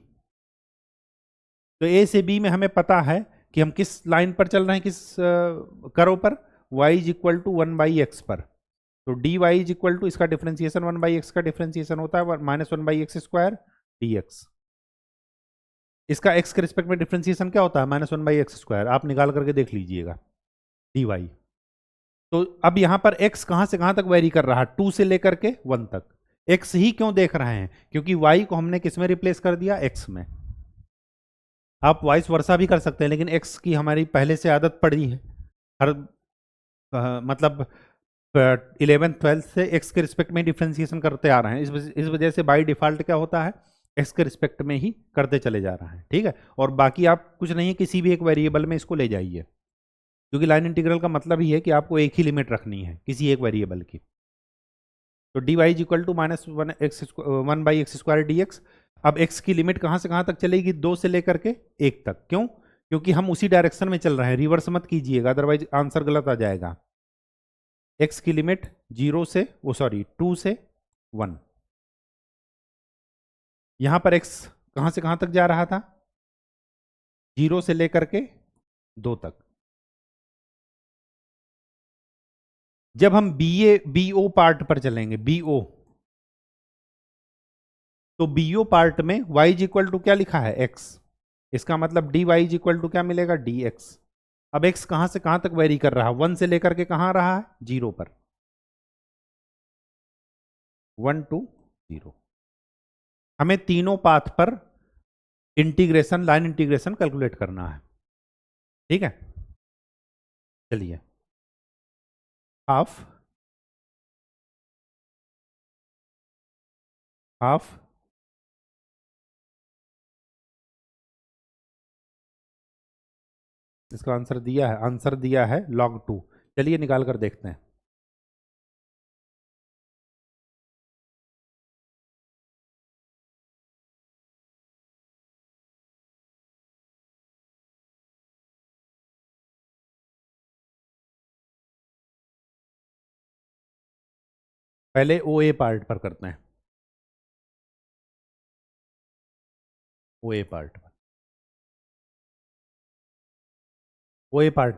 तो ए से बी में हमें पता है कि हम किस लाइन पर चल रहे हैं, किस कर्व पर, y is equal to 1/x पर। तो dy इज इक्वल टू, इसका डिफरेंशिएशन 1/x का डिफरेंशिएशन होता है -1/x² dx। इसका x के रिस्पेक्ट में डिफरेंशिएशन क्या होता है, -1/x²। आप निकाल करके देख लीजिएगा, dy। तो अब यहां पर x कहां से कहां तक वेरी कर रहा है, 2 से लेकर के 1 तक। x ही क्यों देख रहे हैं, क्योंकि y को हमने किस में रिप्लेस कर दिया, x में। आप वाइस वर्सा भी कर सकते हैं, लेकिन x की हमारी पहले से आदत पड़ी है, हर मतलब 11th-12th से x के रिस्पेक्ट में डिफरेंशिएशन करते आ रहे हैं। इस वजह से बाय डिफॉल्ट क्या होता है, x के रिस्पेक्ट में ही करते चले जा रहा है, ठीक है। और बाकी आप कुछ नहीं है, किसी भी एक वेरिएबल में इसको ले जाइए, क्योंकि लाइन इंटीग्रल का मतलब ही है कि आपको एक ही लिमिट रखनी है किसी एक वेरिएबल की। तो dy is equal to -1/x² dx। अब x की लिमिट कहां से कहां तक चलेगी, 2 से लेकर के 1 तक। क्यों, क्योंकि हम उसी डायरेक्शन में चल रहे हैं, रिवर्स मत कीजिएगा, अदरवाइज आंसर गलत आ जाएगा। x की लिमिट 2 से 1। यहां पर x कहां से कहां तक जा रहा था, 0 से लेकर के 2 तक। जब हम BO पार्ट पर चलेंगे, BO, तो BO पार्ट में y इज इक्वल टू क्या लिखा है, x। इसका मतलब dy इज इक्वल टू क्या मिलेगा, dx। अब x कहां से कहां तक वेरी कर रहा है, 1 से लेकर के कहां रहा है, 0 पर, 1 to 0। हमें तीनों पाथ पर इंटीग्रेशन, लाइन इंटीग्रेशन कैलकुलेट करना है, ठीक है। चलिए, हाफ इसका आंसर दिया है log 2। चलिए निकाल कर देखते हैं। पहले OA पार्ट पर करते हैं, OA पार्ट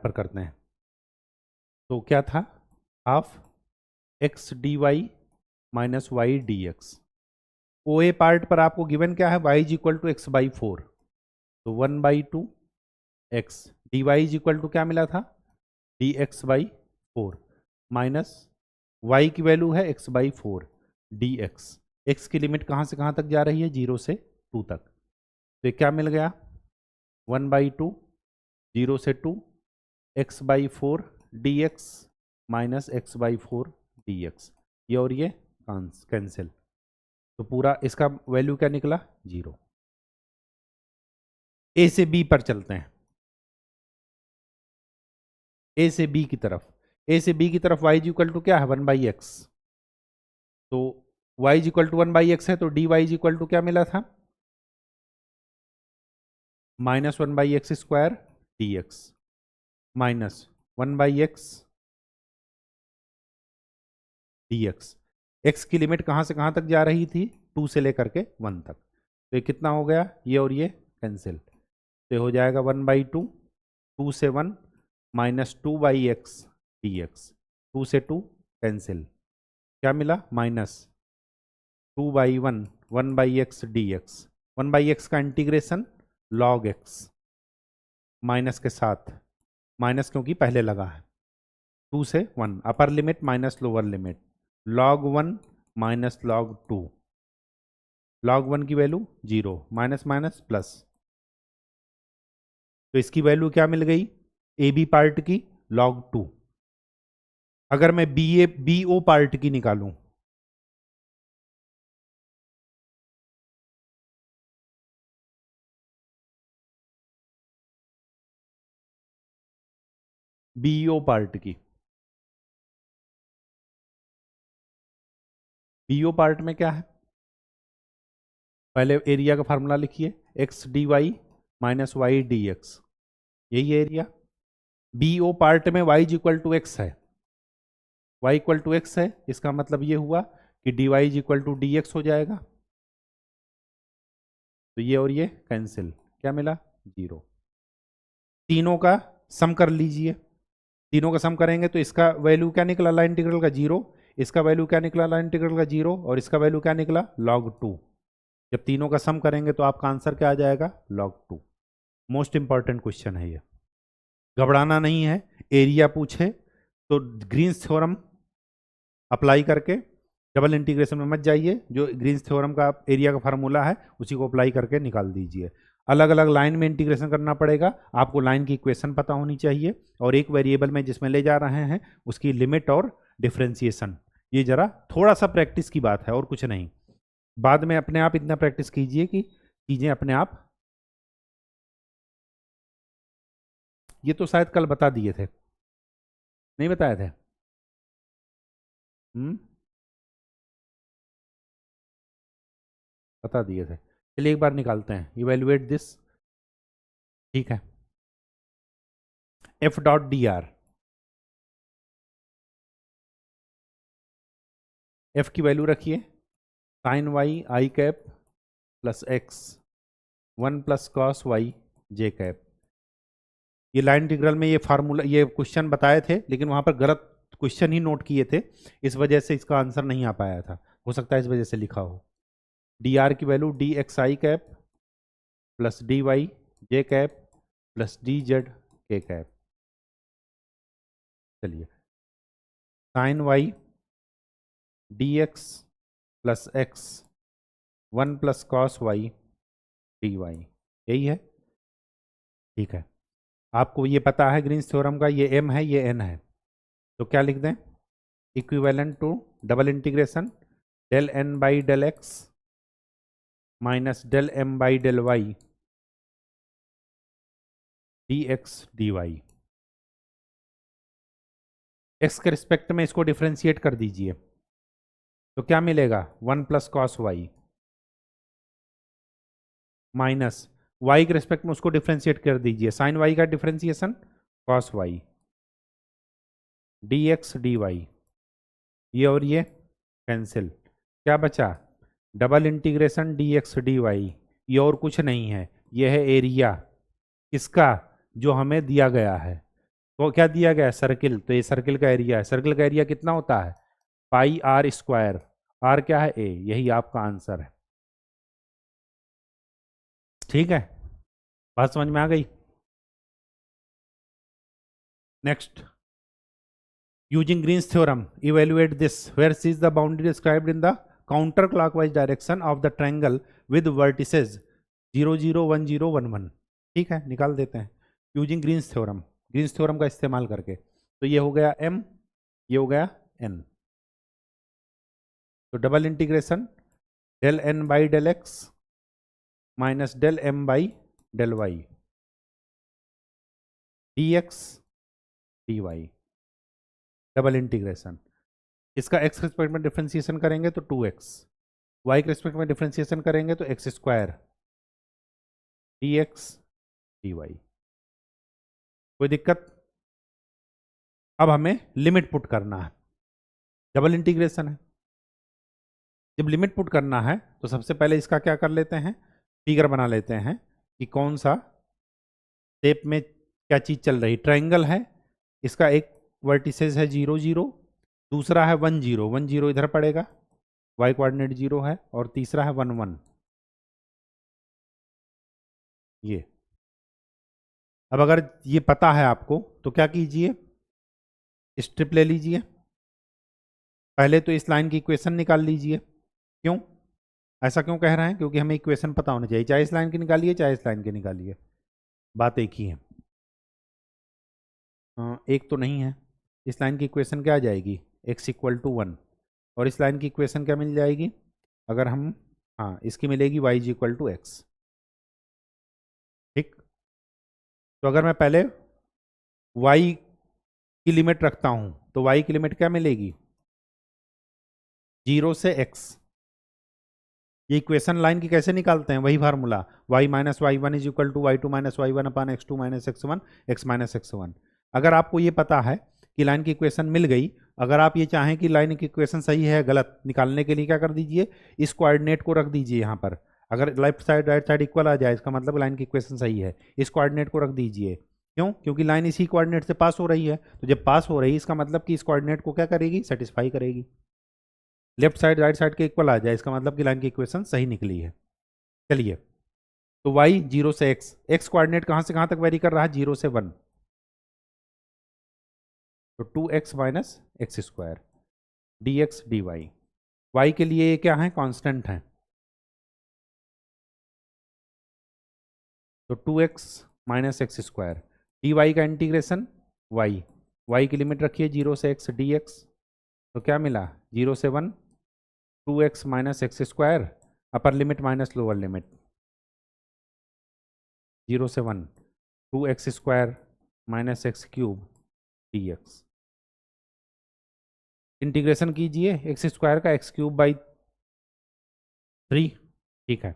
पर करते हैं। तो क्या था, half x dy minus y d x. O A part पर आपको गिवन क्या है, y is equal to x/4, तो 1/2 x। dy is equal to क्या मिला था, dx/4 माइनस y की वैल्यू है x/4 dx। x की लिमिट कहाँ से कहाँ तक जा रही है, 0 से 2 तक। तो ये क्या मिल गया, 1/2 0 से 2 x/4 dx minus x/4 dx। ये और ये कैंसिल, तो पूरा इसका वैल्यू क्या निकला, 0। ए से बी पर चलते हैं, ए से बी की तरफ। ए से बी की तरफ y इक्वल टू क्या है, 1/x। तो y इक्वल टू 1/x है, तो dy इक्वल टू क्या मिला था, -1/x² dx minus 1/x dx। x की लिमिट कहाँ से कहाँ तक जा रही थी, 2 से लेकर के 1 तक। तो ये कितना हो गया, ये और ये कैंसिल, तो ये हो जाएगा 1/2 2 से 1 माइनस 2/x dx। 2 से 2 कैंसिल, क्या मिला, माइनस 2/1 1/x dx। 1/x का इंटीग्रेशन log x, माइनस के साथ, माइनस क्योंकि पहले लगा है, 2 से 1 अपर limit minus lower limit, log 1 minus log 2। log 1 की वैल्यू 0, माइनस माइनस प्लस, तो इसकी वैल्यू क्या मिल गई, ए बी पार्ट की log 2। अगर मैं BO पार्ट की निकालूं, बीईओ पार्ट की। बीईओ पार्ट में क्या है, पहले एरिया का फार्मूला लिखिए, x d y minus y d x, यही है एरिया। बीईओ पार्ट में y is equal to x है, वाई इक्वल टू एक्स है, इसका मतलब ये हुआ कि d y is equal to d x हो जाएगा। तो ये और ये कैंसिल, क्या मिला, 0। तीनों का सम कर लीजिए, तीनों का सम करेंगे तो इसका वैल्यू क्या निकला लाइन इंटीग्रल का 0, इसका वैल्यू क्या निकला लाइन इंटीग्रल का 0, और इसका वैल्यू क्या निकला log 2। जब तीनों का सम करेंगे तो आपका आंसर क्या आ जाएगा, log 2। मोस्ट इंपॉर्टेंट क्वेश्चन है ये, घबराना नहीं है। एरिया पूछे तो ग्रीन्स थ्योरम अप्लाई करके, डबल इंटीग्रेशन में मत जाइए, जो ग्रीन्स थ्योरम का एरिया का फार्मूला है उसी को अप्लाई करके निकाल दीजिए। अलग अलग लाइन में इंटीग्रेशन करना पड़ेगा, आपको लाइन की इक्वेशन पता होनी चाहिए, और एक वेरिएबल में जिसमें ले जा रहे हैं उसकी लिमिट और डिफ्रेंसिएशन। ये जरा थोड़ा सा प्रैक्टिस की बात है और कुछ नहीं, बाद में अपने आप इतना प्रैक्टिस कीजिए कि चीज़ें अपने आप। ये तो शायद कल बता दिए थे, नहीं बताए थे? बता दिए थे, चलिए एक बार निकालते हैं, इवेल्युएट दिस। ठीक है, F dot d r, F की वैल्यू रखिए sine y i cap plus x 1 plus cos y j cap. ये लाइन इंटीग्रल में ये फार्मूला, ये क्वेश्चन बताए थे लेकिन वहाँ पर गलत क्वेश्चन ही नोट किए थे, इस वजह से इसका आंसर नहीं आ पाया था, हो सकता है इस वजह से लिखा हो। डी आर की value d x i cap plus d y j cap plus d z k cap. चलिए, sine y d x plus x 1 plus cos y d y, यही है। ठीक है, आपको ये पता है ग्रीन्स थ्योरम का, ये m है ये n है, तो क्या लिख दें, equivalent to double integration del n by del x minus del m by del y d x d y. X के रिस्पेक्ट में इसको डिफ्रेंशिएट कर दीजिए, तो क्या मिलेगा, 1 plus cos y minus y के रिस्पेक्ट में उसको डिफ्रेंशिएट कर दीजिए, साइन वाई का differentiation cos y d x d y, ये और ये कैंसिल, क्या बचा, double integration d x d y, ये और कुछ नहीं है, ये है एरिया किसका, जो हमें दिया गया है। तो क्या दिया गया है, सर्किल, तो ये सर्किल का एरिया है, सर्किल का एरिया कितना होता है, पाई आर स्क्वायर, आर क्या है, ए, यही आपका आंसर है। ठीक है, बात समझ में आ गई। Next, using Green's theorem, evaluate this, where C is the boundary described in the counterclockwise direction of the triangle with vertices 0 0 1 0 1 1। ठीक है, निकाल देते हैं using Green's theorem, Green's theorem का इस्तेमाल करके। तो ये हो गया m, ये हो गया n, तो double integration del n by del x minus del m by del y d x d y, double integration, इसका एक्स रिस्पेक्ट में डिफ्रेंसिएशन करेंगे तो 2x, वाई के रिस्पेक्ट में डिफ्रेंसिएशन करेंगे तो x square d x d y. कोई दिक्कत? अब हमें लिमिट पुट करना है, डबल इंटीग्रेशन है, जब लिमिट पुट करना है तो सबसे पहले इसका क्या कर लेते हैं, फिगर बना लेते हैं कि कौन सा शेप में क्या चीज़ चल रही। ट्रायंगल है, इसका एक वर्टिसेस है 0 0, दूसरा है 1 0, 1 0 इधर पड़ेगा, वाई कोऑर्डिनेट 0 है, और तीसरा है 1 1। ये अब अगर ये पता है आपको तो क्या कीजिए, स्ट्रिप ले लीजिए, पहले तो इस लाइन की इक्वेशन निकाल लीजिए। क्यों ऐसा क्यों कह रहे हैं, क्योंकि हमें इक्वेशन पता होनी चाहिए, चाहे इस लाइन की निकालिए चाहे इस लाइन की निकालिए, बात एक ही है। एक तो नहीं है, इस लाइन की इक्वेशन क्या आ जाएगी, x इक्वल टू 1, और इस लाइन की इक्वेशन क्या मिल जाएगी, अगर हम, हाँ इसकी मिलेगी y is equal to x. ठीक, तो अगर मैं पहले y की लिमिट रखता हूं तो y की लिमिट क्या मिलेगी, 0 से x। ये इक्वेशन लाइन की कैसे निकालते हैं, वही formula, y minus y one is equal to y two minus y one upon x two minus x one x minus x one. अगर आपको ये पता है कि लाइन की इक्वेशन मिल गई, अगर आप ये चाहें कि लाइन की इक्वेशन सही है गलत निकालने के लिए क्या कर दीजिए, इस कोऑर्डिनेट को रख दीजिए यहाँ पर। अगर left side right side equal आ जाए इसका मतलब लाइन की इक्वेशन सही है, इस कोऑर्डिनेट को रख दीजिए। क्यों, क्योंकि लाइन इसी कोऑर्डिनेट से पास हो रही है, तो जब पास हो रही है इसका मतलब कि इस कोऑर्डिनेट को क्या करेगी, सेटिस्फाई करेगी। लेफ्ट साइड राइट साइड के इक्वल आ जाए इसका मतलब कि लाइन की इक्वेशन सही निकली है। चलिए, तो y 0 से x, x कोऑर्डिनेट कहां से कहां तक वेरी कर रहा है, 0 से 1, तो 2x minus x square dx dy। y के लिए ये क्या है, कांस्टेंट है, तो 2x minus x square dy का इंटीग्रेशन y की लिमिट रखिए 0 से x dx, तो क्या मिला 0 से 1 2x minus x square upper limit minus lower limit 0 से 1 2x square minus x cube dx। Integration कीजिए एक्स स्क्वायर का एक्स क्यूब बाई 3, ठीक है,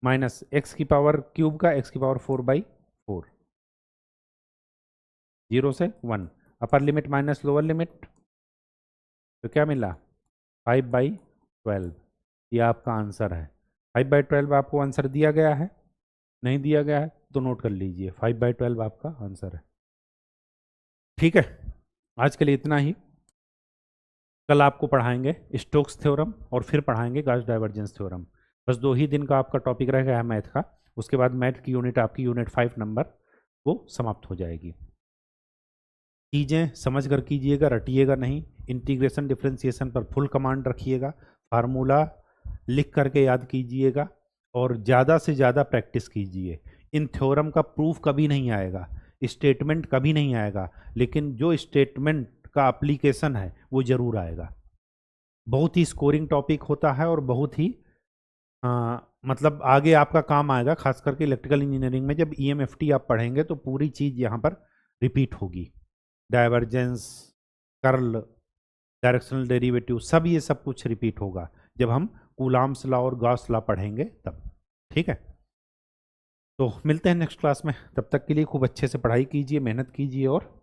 माइनस एक्स की पावर क्यूब का एक्स की पावर 4 बाई 4, 0 से 1 अपर लिमिट माइनस लोअर लिमिट, तो क्या मिला 5 बाई 12। ये आपका आंसर है। 5 बाई 12 आपको आंसर दिया गया है, नहीं दिया गया है तो नोट कर लीजिए, 5 बाई 12 आपका आंसर है। ठीक है, आज के लिए इतना ही। कल आपको पढ़ाएंगे स्टोक्स थ्योरम और फिर पढ़ाएंगे गॉस डाइवर्जेंस थ्योरम। बस 2 ही दिन का आपका टॉपिक रह गया है मैथ का, उसके बाद मैथ की यूनिट आपकी यूनिट 5 नंबर वो समाप्त हो जाएगी। चीज़ें समझ कर कीजिएगा, रटिएगा नहीं। इंटीग्रेशन डिफरेंशिएशन पर फुल कमांड रखिएगा, फार्मूला लिख करके याद कीजिएगा और ज़्यादा से ज़्यादा प्रैक्टिस कीजिए। इन थ्योरम का प्रूफ कभी नहीं आएगा, स्टेटमेंट कभी नहीं आएगा, लेकिन जो स्टेटमेंट का एप्लीकेशन है वो ज़रूर आएगा। बहुत ही स्कोरिंग टॉपिक होता है और बहुत ही मतलब आगे आपका काम आएगा, खास करके इलेक्ट्रिकल इंजीनियरिंग में जब EMFT आप पढ़ेंगे तो पूरी चीज़ यहाँ पर रिपीट होगी। डाइवर्जेंस, कर्ल, डायरेक्शनल डेरिवेटिव, सब ये सब कुछ रिपीट होगा जब हम कूलाम्स लॉ और गॉस लॉ पढ़ेंगे तब। ठीक है, तो मिलते हैं नेक्स्ट क्लास में, तब तक के लिए खूब अच्छे से पढ़ाई कीजिए, मेहनत कीजिए और